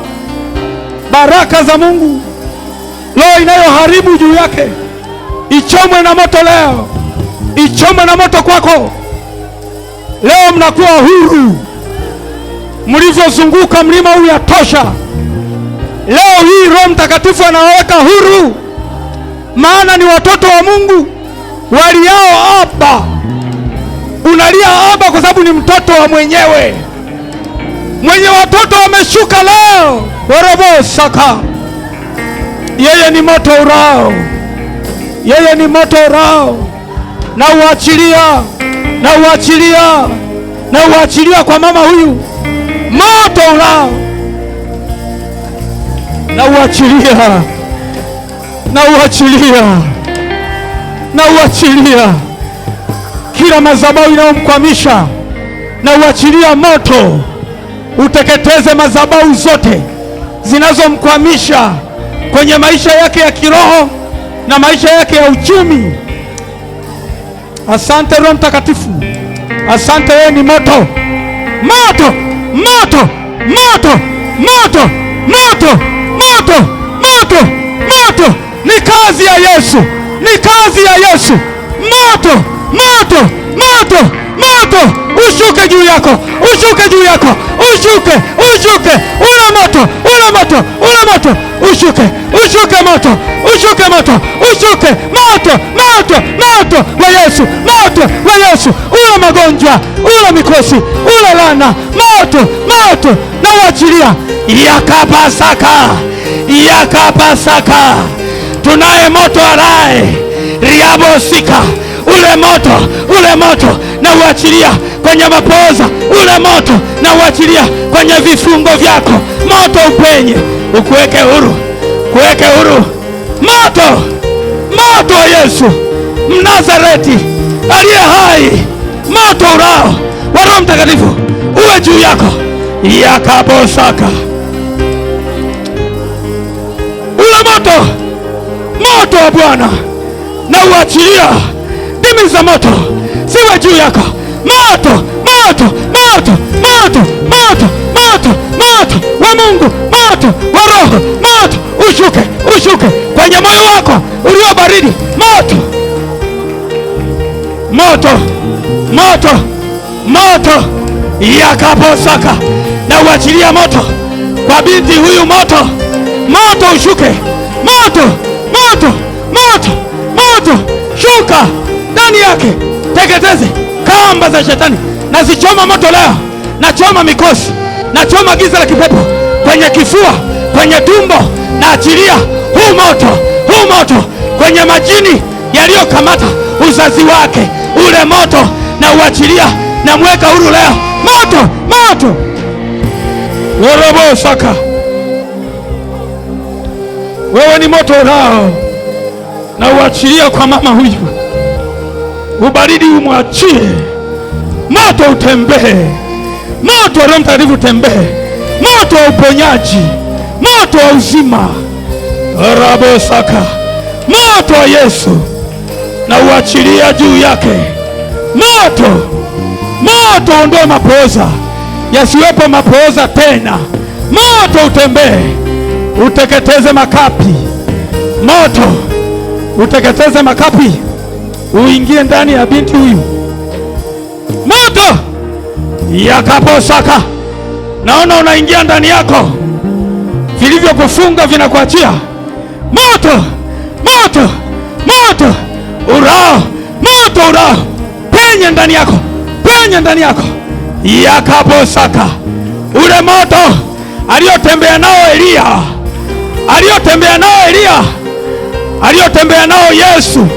baraka za Mungu, roho inayoharibu juu yake ichomwe na moto leo, ichomwe na moto kwako leo. Mnakuwa huru, mlivyozunguka mlima huu yatosha. Leo hii Roho Mtakatifu anawaweka huru, maana ni watoto wa Mungu waliao Aba. Unalia Aba kwa sababu ni mtoto wa mwenyewe. Mwenye watoto wameshuka leo. Worobo saka, yeye ni moto urao, yeye ni moto urao. Na uachilia, na uachilia, na uachilia kwa mama huyu, moto urao. Na uachilia, na uachilia, na uachilia kila madhabahu inayomkwamisha, na uachilia moto uteketeze madhabahu zote zinazomkwamisha kwenye maisha yake ya kiroho na maisha yake ya uchumi. Asante Roho Mtakatifu, asante. Wewe ni moto, moto, moto, moto, moto, moto, moto, moto, moto. Ni kazi ya Yesu, ni kazi ya Yesu. Moto, moto, moto, moto ushuke juu yako, ushuke juu yako, ushuke, ushuke. Ule moto, ule moto, ule moto ushuke, ushuke moto, ushuke moto, ushuke moto, moto, moto wa Yesu, moto wa Yesu. Ule magonjwa, ule mikosi, ule laana, moto, moto na uachilia. Yakapasaka, yakapasaka. Tunaye moto arae riabosika. Ule moto, ule moto na uachilia kwenye mapoza, ule moto na uachilia kwenye vifungo vyako. Moto upenye, ukuweke huru, kuweke huru. Moto, moto wa Yesu Mnazareti aliye hai, moto urao wa Roho Mtakatifu uwe juu yako. Yakabosaka. Ule moto, moto wa Bwana na uachilia dimi za moto siwe juu yako. Moto, moto, moto, moto, moto, moto, moto wa Mungu, moto wa Roho, moto ushuke, ushuke kwenye moyo wako ulio baridi. Moto, moto, moto, moto yakabosaka. Na uachilia moto kwa binti huyu. Moto, moto ushuke. Moto, moto, moto, moto shuka ndani yake, teketeze kamba za shetani. Nazichoma moto leo, nachoma mikosi, nachoma giza la kipepo kwenye kifua, kwenye tumbo. Naachilia huu moto, huu moto kwenye majini yaliyokamata uzazi wake. Ule moto na uachilia, na mweka huru leo. Moto, moto worobo saka. Wewe ni moto ulao, na uachilia kwa mama huyu. Ubaridi umwachie, moto utembee, moto wa Roho Mtakatifu utembee, moto wa uponyaji, moto wa uzima. Rabo saka, moto wa Yesu na uachilia juu yake. Moto, moto ondoa mapooza, yasiwepo mapooza tena. Moto utembee, uteketeze makapi. Moto uteketeze makapi, uingie ndani ya binti huyu. Moto yakaposaka. Naona unaingia ndani yako, vilivyokufunga vinakuachia. Moto, moto, moto urao, moto urao, penye ndani yako, penye ndani yako. Yakaposaka. Ule moto aliyotembea nao Elia, aliyotembea nao Elia, aliyotembea nao Yesu,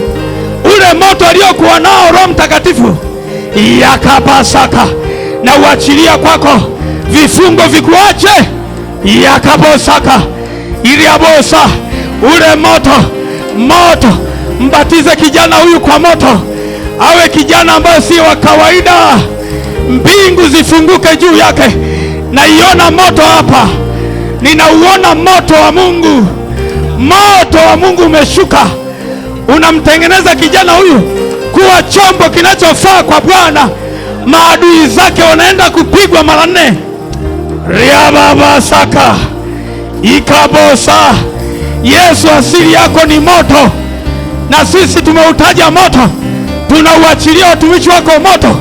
ule moto aliokuwa nao Roho Mtakatifu. Yakapasaka. Na uachilia kwako, vifungo vikuache. Yakapasaka. Iliabosa. Ule moto, moto mbatize kijana huyu kwa moto, awe kijana ambaye si wa kawaida. mbingu zifunguke juu yake. Naiona moto hapa, ninauona moto wa Mungu. Moto wa Mungu umeshuka, unamtengeneza kijana huyu kuwa chombo kinachofaa kwa Bwana. Maadui zake wanaenda kupigwa mara 4. riababasaka ikabosa. Yesu, asili yako ni moto, na sisi tumeutaja moto. Tunauachilia watumishi wako moto,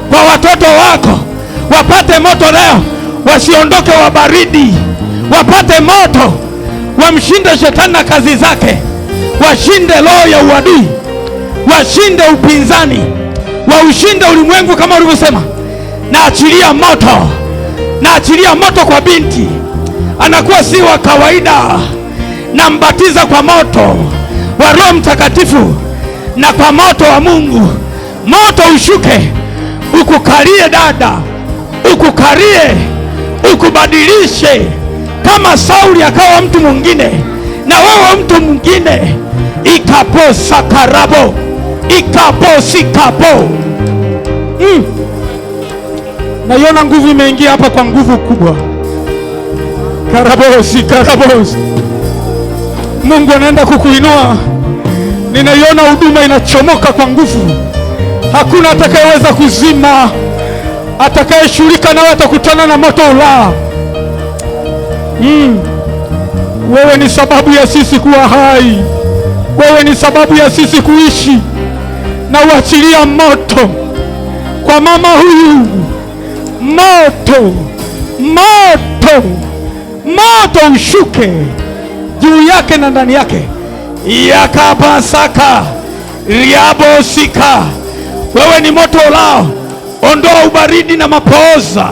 kwa watoto wako wapate moto leo, wasiondoke wabaridi, wapate moto, wamshinde shetani na kazi zake, washinde roho ya uadui, washinde upinzani, waushinde ulimwengu kama ulivyosema. Naachilia moto, naachilia moto kwa binti, anakuwa si wa kawaida. Nambatiza kwa moto wa Roho Mtakatifu na kwa moto wa Mungu. Moto ushuke, ukukalie dada, ukukalie, ukubadilishe. Kama Sauli akawa mtu mwingine, na wewe mtu mwingine. Ikaposa karabo, ikaposikapo. Naiona nguvu imeingia hapa kwa nguvu kubwa. Karabosi, karabosi. Mungu anaenda kukuinua. Ninaiona huduma inachomoka kwa nguvu. Hakuna atakayeweza kuzima. Atakayeshughulika nawe atakutana na moto ulao. Wewe ni sababu ya sisi kuwa hai. Wewe ni sababu ya sisi kuishi. Na uachilia moto kwa mama huyu. Moto, moto, moto ushuke juu yake na ndani yake. Yakabasaka riabosika. Wewe ni moto ulao. Ondoa ubaridi na mapooza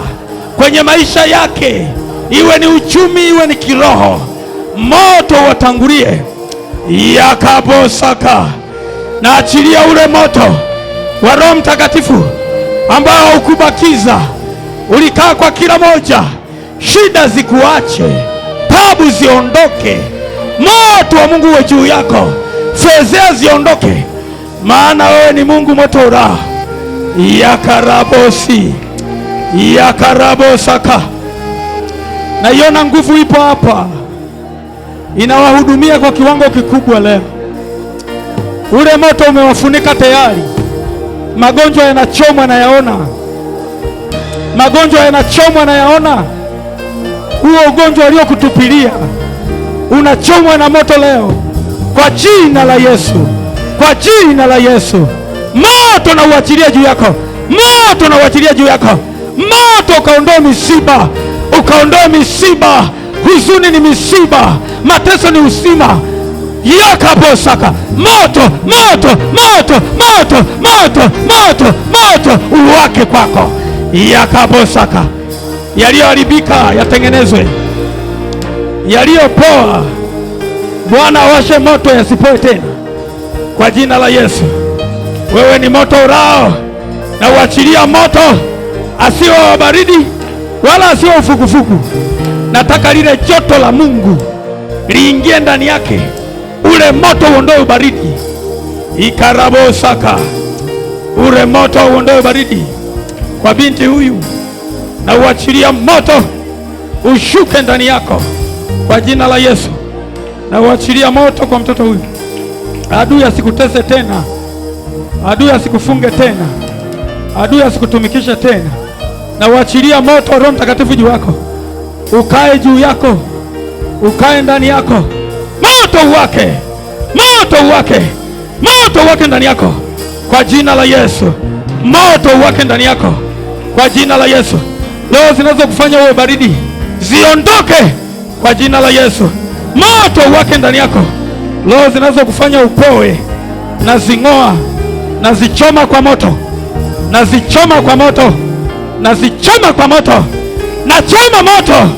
kwenye maisha yake, iwe ni uchumi, iwe ni kiroho. Moto watangulie. Yakabosaka. Na achilia ule moto wa Roho Mtakatifu ambao ukubakiza. Ulikaa kwa kila moja. Shida zikuache, tabu ziondoke. Moto wa Mungu uwe juu yako, fezea ziondoke, maana wewe ni Mungu moto ura. Yakarabosi, yakarabosaka. Naiona nguvu ipo hapa, inawahudumia kwa kiwango kikubwa leo. Ule moto umewafunika tayari. Magonjwa yanachomwa, nayaona. Magonjwa yanachomwa, nayaona. Huo ugonjwa aliokutupilia unachomwa na moto leo, kwa jina la Yesu, kwa jina la Yesu. Moto na uachilia juu yako, moto na uachilia juu yako. Moto ukaondoe misiba, ukaondoe misiba. Huzuni ni misiba, mateso ni usima. Yakabosaka. Moto, moto, moto, moto, moto, moto, moto uwake kwako. Yakabosaka. Yaliyoharibika yatengenezwe, yaliyopoa Bwana awashe moto yasipoe tena, kwa jina la Yesu. Wewe ni moto urao, na uachilia moto, asiwe wa baridi wala asiwe ufukufuku. Nataka lile joto la Mungu liingie ndani yake, ule moto uondoe baridi. Ikarabosaka. Ule moto uondoe baridi kwa binti huyu, na uachilia moto ushuke ndani yako kwa jina la Yesu. Na uachilia moto kwa mtoto huyu. Adui asikutese tena, adui asikufunge tena, adui asikutumikishe tena. Na uachilia moto wa Roho Mtakatifu juu yako, ukae juu yako, ukae ndani yako. Moto wake, moto wake, moto wake ndani yako kwa jina la Yesu. Moto wake ndani yako kwa jina la Yesu. Leo zinazokufanya uwe baridi ziondoke kwa jina la Yesu. Moto wake ndani yako. Leo zinazokufanya upoe na zing'oa, na zichoma kwa moto, na zichoma kwa moto, na zichoma kwa moto, na choma moto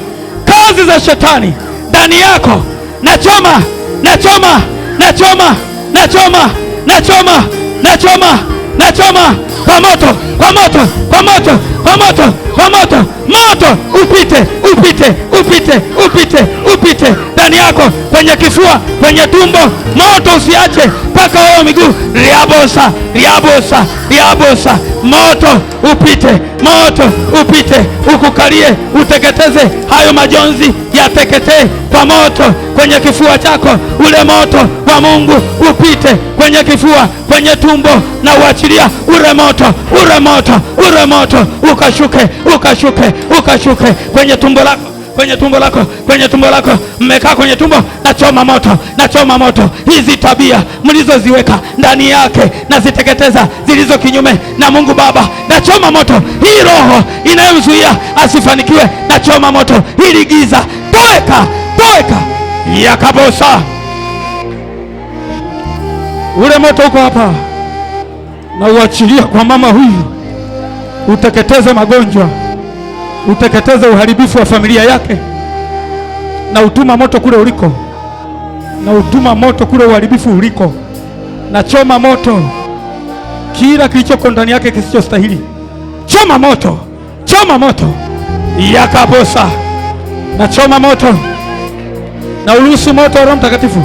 kazi za shetani ndani yako. Na choma, na choma, na choma, na choma, na choma, na choma, na choma kwa moto, kwa moto, kwa moto, kwa moto, kwa moto, moto upite, upite, upite, upite, upite ndani yako, kwenye kifua, kwenye tumbo, moto usiache mpaka wewe miguu. Riabosa, riabosa, riabosa, moto upite, moto upite, ukukalie, uteketeze hayo majonzi, yateketee kwa moto kwenye kifua chako. Ule moto wa Mungu upite kwenye kifua, kwenye tumbo, na uachilia ule moto, ule moto, ule moto ukashuke, ukashuke, ukashuke kwenye tumbo lako, kwenye tumbo lako, kwenye tumbo lako. Mmekaa kwenye tumbo, nachoma moto, nachoma moto hizi tabia mlizoziweka ndani yake, na ziteketeza zilizo kinyume na Mungu Baba. Nachoma moto hii roho inayomzuia asifanikiwe, nachoma moto hili giza, toeka, toeka, yakabosa. Ule moto uko hapa, na uachilia kwa mama huyu, uteketeze magonjwa, uteketeze uharibifu wa familia yake, na utuma moto kule uliko, na utuma moto kule uharibifu uliko, na choma moto kila kilichoko ndani yake kisichostahili. Choma moto, choma moto, yakabosa, na choma moto, na uruhusu moto wa Roho Mtakatifu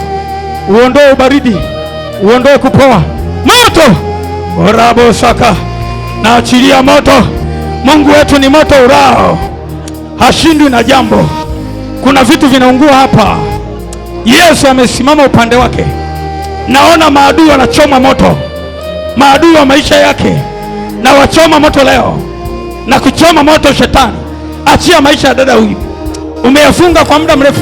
uondoe ubaridi, uondoe kupoa. Moto orabosaka, na achilia moto. Mungu wetu ni moto urao, hashindwi na jambo. Kuna vitu vinaungua hapa, Yesu amesimama upande wake. Naona maadui wanachoma moto, maadui wa maisha yake, na wachoma moto leo, na kuchoma moto. Shetani, achia maisha ya dada huyu, umeyafunga kwa muda mrefu.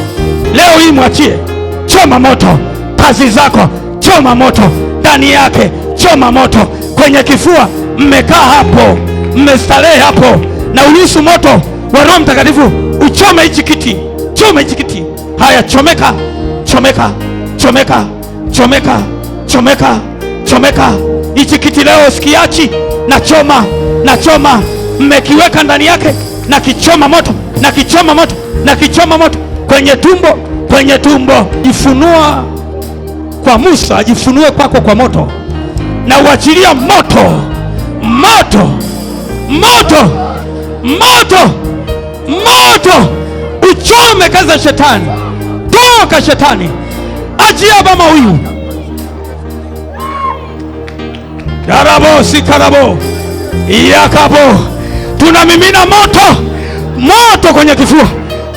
Leo hii mwachie, choma moto kazi zako, choma moto ndani yake, choma moto kwenye kifua. Mmekaa hapo, mmestarehe hapo, na uruhusu moto wa Roho Mtakatifu uchome hichi kiti, choma hichi kiti. Haya, chomeka, chomeka, chomeka, chomeka, chomeka, chomeka hichi kiti leo, sikiachi. Na choma, na choma, mmekiweka ndani yake, na kichoma moto, na kichoma moto, na kichoma moto kwenye tumbo, kwenye tumbo. Jifunua kwa Musa, ajifunue kwako kwa moto, na uachilia moto, moto, moto, moto, moto uchome kazi za shetani. Toka shetani, achia mama huyu. Darabo sikarabo yakabo, tunamimina moto, moto kwenye kifua,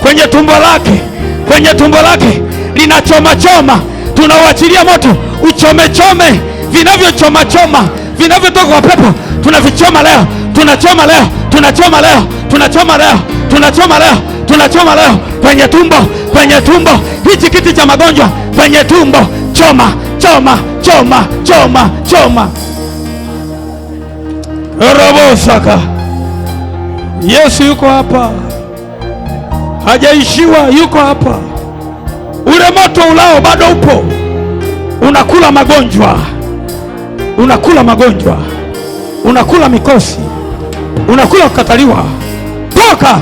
kwenye tumbo lake, kwenye tumbo lake linachoma choma. Tunauachilia moto uchome chome vinavyochoma choma, vinavyotoka kwa pepo, tunavichoma leo, tunachoma leo, tunachoma leo, tunachoma leo, tunachoma leo, tunachoma leo kwenye tumbo, kwenye tumbo, hichi kiti cha magonjwa kwenye tumbo. Choma, choma, choma, choma, choma. Robo saka. Yesu yuko hapa, hajaishiwa, yuko hapa. Ule moto ulao bado upo, unakula magonjwa, unakula magonjwa, unakula mikosi, unakula kukataliwa. Toka,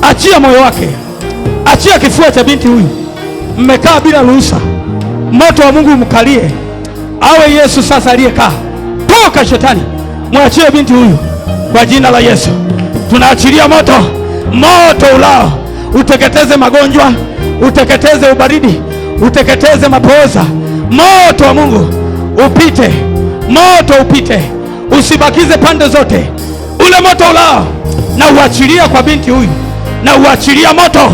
achia moyo wake, achia kifua cha binti huyu. Mmekaa bila ruhusa, moto wa Mungu umkalie, awe Yesu sasa aliyekaa. Toka shetani, mwachie binti huyu kwa jina la Yesu. Tunaachilia moto, moto ulao uteketeze magonjwa, uteketeze ubaridi, uteketeze mapooza. Moto wa Mungu upite, moto upite, usibakize pande zote. Ule moto ulao na uachilia kwa binti huyu, na uachilia moto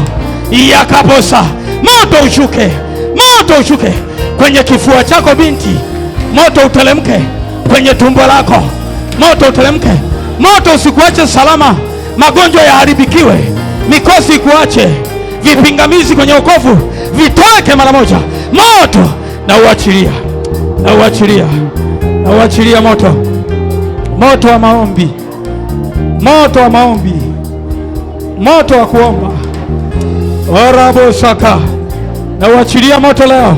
yakabosa. Moto ushuke, moto ushuke kwenye kifua chako binti, moto utelemke kwenye tumbo lako, moto utelemke. Moto usikuache salama, magonjwa yaharibikiwe, mikosi ikuache, vipingamizi kwenye wokovu vitoke mara moja. Moto na uachilia, na uachilia, na uachilia moto, moto wa maombi, moto wa maombi, moto wa kuomba. Orabo saka, na uachilia moto leo.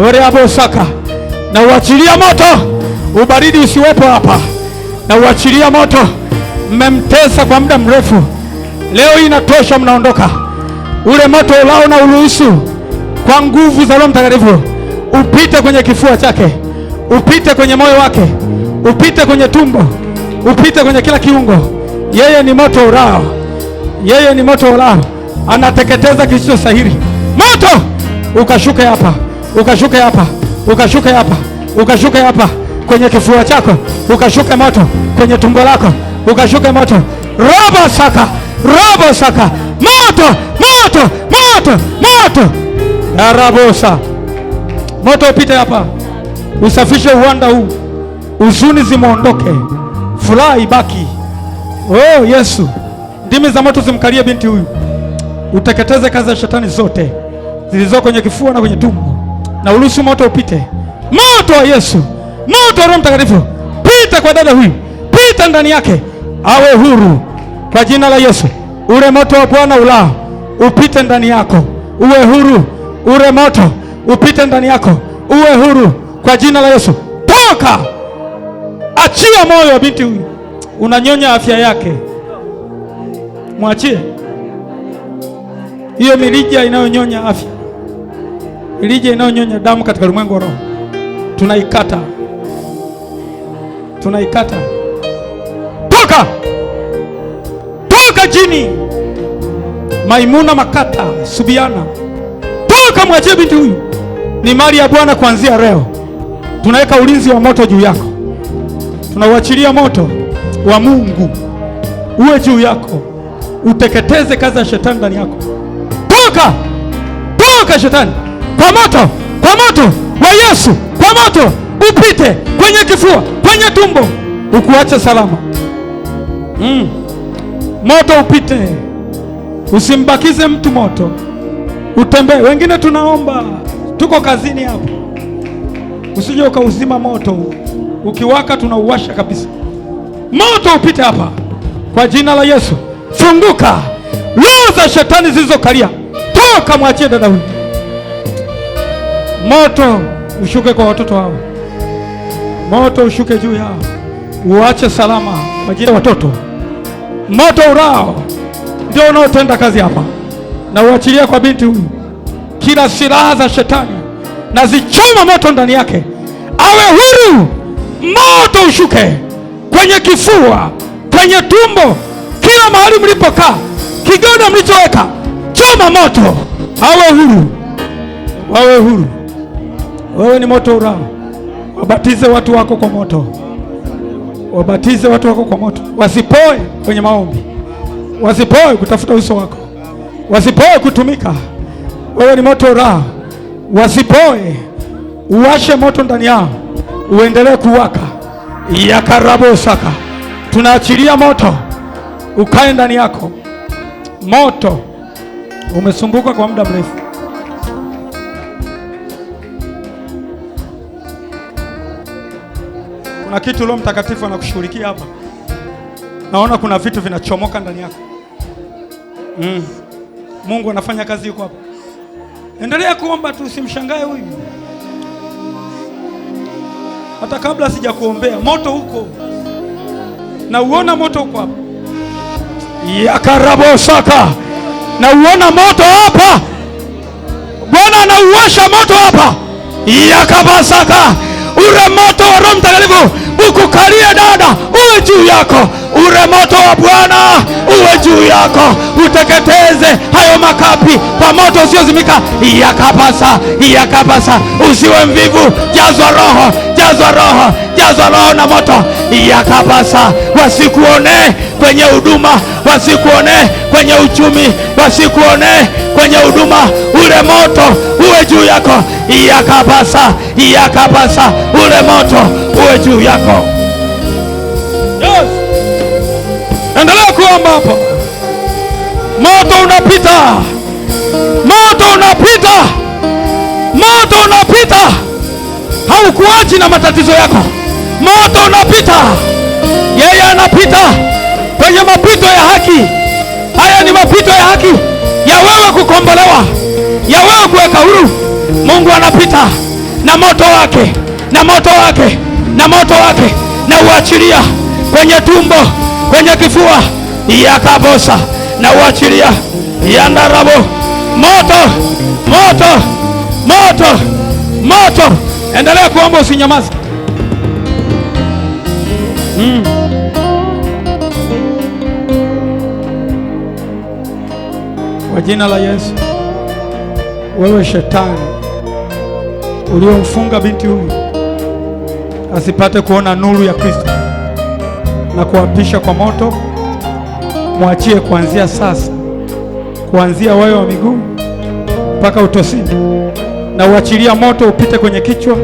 Orabo saka, na uachilia moto, ubaridi usiwepo hapa, na uachilia moto. Mmemtesa kwa muda mrefu, leo hii inatosha, mnaondoka. Ule moto ulao na uruhusu kwa nguvu za Roho Mtakatifu upite kwenye kifua chake, upite kwenye moyo wake, upite kwenye tumbo, upite kwenye kila kiungo. Yeye ni moto urao, yeye ni moto urao, anateketeza kisicho stahili. Moto ukashuke hapa, ukashuke hapa, ukashuke hapa, ukashuke hapa kwenye kifua chako, ukashuke moto kwenye tumbo lako, ukashuke moto. Robo saka, robo saka, moto, moto, moto, moto. Arabosa, moto upite hapa, usafishe uwanda huu, huzuni zimuondoke, furaha ibaki. Oh Yesu, ndimi za moto zimkalie binti huyu, uteketeze kazi za shetani zote zilizo kwenye kifua na kwenye tumbo, na uruhusu moto upite. Moto wa Yesu, moto wa Roho Mtakatifu, pita kwa dada huyu, pita ndani yake, awe huru kwa jina la Yesu. Ule moto wa Bwana ulao upite ndani yako, uwe huru. Ule moto upite ndani yako, uwe huru kwa jina la Yesu. Toka, achia moyo wa binti huyu, unanyonya afya yake, mwachie hiyo mirija inayonyonya afya, mirija inayonyonya damu katika ulimwengu wa roho, tunaikata, tunaikata. Toka, toka jini Maimuna Makata Subiana, toka, mwachie binti huyu, ni mali ya Bwana kuanzia leo. Tunaweka ulinzi wa moto juu yako, tunauachilia moto wa Mungu uwe juu yako, uteketeze kazi ya shetani ndani yako. Toka, toka shetani, kwa moto, kwa moto wa Yesu, kwa moto upite kwenye kifua, kwenye tumbo, ukuache salama. Moto upite, usimbakize mtu moto, utembee. Wengine tunaomba, tuko kazini hapa, usije ukauzima moto, ukiwaka tunauwasha kabisa. Moto upite hapa kwa jina la Yesu. Funguka, roho za shetani zilizokalia toka, mwachie dada huyu. Moto ushuke kwa watoto hao, moto ushuke juu yao, uache salama kwa jina la watoto. Moto urao ndio unaotenda kazi hapa, na uachilia kwa binti huyu. Kila silaha za shetani na zichoma moto ndani yake, awe huru. Moto ushuke kwenye kifua, kwenye tumbo, kila mahali mlipokaa, kigoda mlichoweka, choma moto, awe huru, wawe huru. Wewe ni moto urao, wabatize watu wako kwa moto, wabatize watu wako kwa moto, wasipoe kwenye maombi, wasipoe kutafuta uso wako, wasipoe kutumika. Wewe ni moto urao, wasipoe, uwashe moto ndani yao, uendelee kuwaka. Yakarabosaka, tunaachilia moto ukae ndani yako. Moto umesumbuka kwa muda mrefu, kuna kitu Roho Mtakatifu anakushughulikia hapa. Naona kuna vitu vinachomoka ndani yako. Mungu anafanya kazi yuko hapa. Endelea kuomba tu, usimshangae huyu. Hata kabla sijakuombea, moto huko, na uona moto huko hapa. Yakarabosaka, na uona moto hapa. Bwana anauwasha moto hapa. Yakabasaka, ule moto wa Roho Mtakatifu ukukalie dada, uwe juu yako. Ule moto wa Bwana uwe juu yako, uteketeze hayo makapi kwa moto usiozimika. Yakabasa, yakabasa, usiwe mvivu, jazwa roho, jazwa roho, jazwa roho na moto. Yakabasa, wasikuone kwenye huduma, wasikuone kwenye uchumi, wasikuone kwenye huduma. Ule moto uwe juu yako. Yakabasa, yakabasa, ule moto uwe juu yako. Yes. Endelea kuomba hapo. Moto unapita, moto unapita, moto unapita, haukuachi na matatizo yako. Moto unapita, yeye anapita kwenye mapito ya haki. Haya ni mapito ya haki, ya wewe kukombolewa, ya wewe kuweka huru. Mungu anapita na moto wake, na moto wake, na moto wake, na uachilia kwenye tumbo, kwenye kifua. Yakabosa, na uachilia. Yandarabo, moto, moto, moto, moto. Endelea kuomba, usinyamaze. Kwa jina la Yesu, wewe shetani uliomfunga binti huyu asipate kuona nuru ya Kristo, na kuapisha kwa moto, mwachie kuanzia sasa, kuanzia wayo wa miguu mpaka utosini, na uachilia moto upite kwenye kichwa,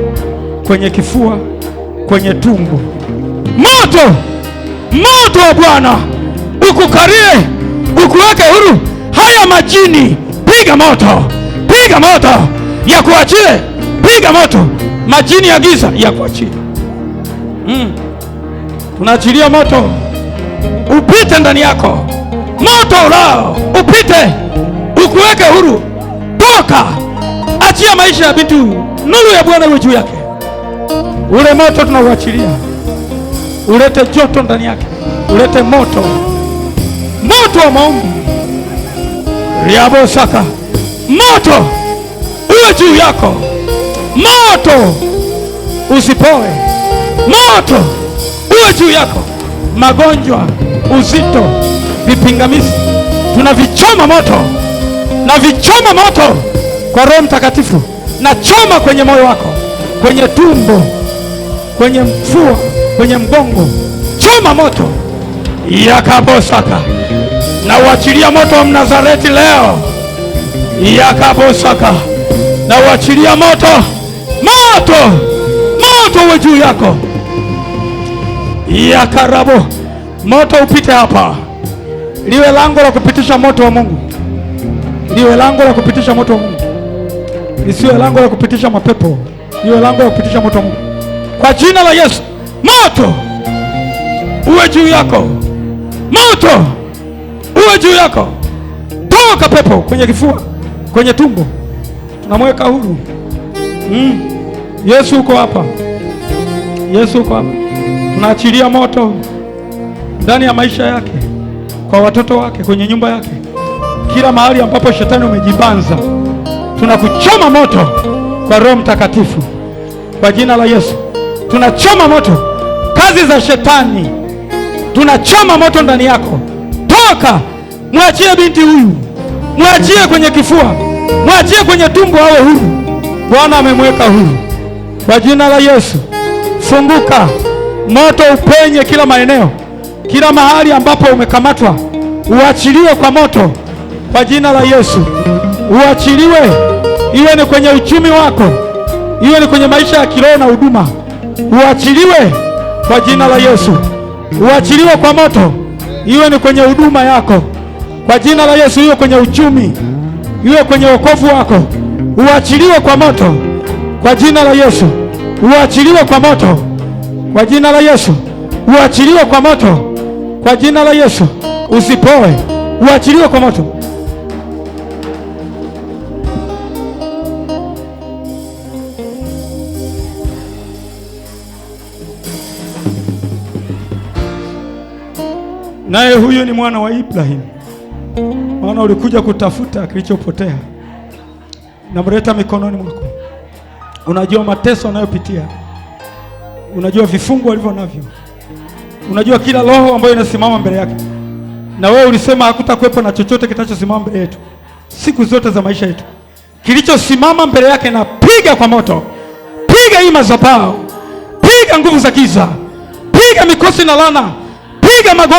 kwenye kifua, kwenye tumbo. Moto, moto wa Bwana ukukarie, ukuweke huru. Haya majini, piga moto, piga moto ya kuachie, piga moto. Majini ya giza ya kuachie. Tunaachilia moto upite ndani yako, moto ulao upite, ukuweke huru. Toka, achia maisha ya binti huyu, nuru ya Bwana iwe juu yake. Ule moto tunauachilia, ulete joto ndani yake, ulete moto, moto wa maombi. Riabo saka, moto uwe juu yako, moto usipoe, moto uwe juu yako. Magonjwa, uzito, vipingamizi tunavichoma moto, na vichoma moto kwa Roho Mtakatifu. Na choma kwenye moyo wako, kwenye tumbo, kwenye mfua, kwenye mgongo, choma moto yakabosaka. Na uachilia moto wa Mnazareti leo yakabosaka. Na uachilia moto, moto, moto uwe juu yako yakarabo. Moto upite hapa, liwe lango la kupitisha moto wa Mungu, liwe lango la kupitisha moto wa Mungu, lisiwe lango la kupitisha mapepo, liwe lango la kupitisha moto wa Mungu. Kwa jina la Yesu, moto uwe juu yako, moto uwe juu yako. Toka pepo kwenye kifua, kwenye tumbo, tunamweka huru. Yesu uko hapa, Yesu uko hapa. Tunaachilia moto ndani ya maisha yake, kwa watoto wake, kwenye nyumba yake, kila mahali ambapo shetani umejibanza, tunakuchoma moto kwa Roho Mtakatifu. Kwa jina la Yesu tunachoma moto kazi za shetani, tunachoma moto ndani yako. Toka, mwachie binti huyu, mwachie kwenye kifua, mwachie kwenye tumbo, awe huru. Bwana amemweka huru. Kwa jina la Yesu funguka, moto upenye kila maeneo, kila mahali ambapo umekamatwa, uachiliwe kwa moto. Kwa jina la Yesu uachiliwe, iwe ni kwenye uchumi wako, iwe ni kwenye maisha ya kiroho na huduma, uachiliwe kwa jina la Yesu. Uachiliwe kwa moto, iwe ni kwenye huduma yako, kwa jina la Yesu. Iwe kwenye uchumi, iwe kwenye wokovu wako, uachiliwe kwa moto, kwa jina la Yesu. Uachiliwe kwa moto, kwa jina la Yesu. Uachiliwe kwa moto, kwa jina la Yesu. Usipoe, uachiliwe kwa moto. Naye huyu ni mwana wa Ibrahimu, maana ulikuja kutafuta kilichopotea. Namleta mikononi mwako. Unajua mateso anayopitia, unajua vifungo alivyo navyo, unajua kila roho ambayo inasimama mbele yake. Na wewe ulisema hakutakuwepo na chochote kitachosimama mbele yetu siku zote za maisha yetu. Kilichosimama mbele yake na piga kwa moto, piga hii madhabahu, piga nguvu za giza, piga mikosi na laana, piga magonjwa.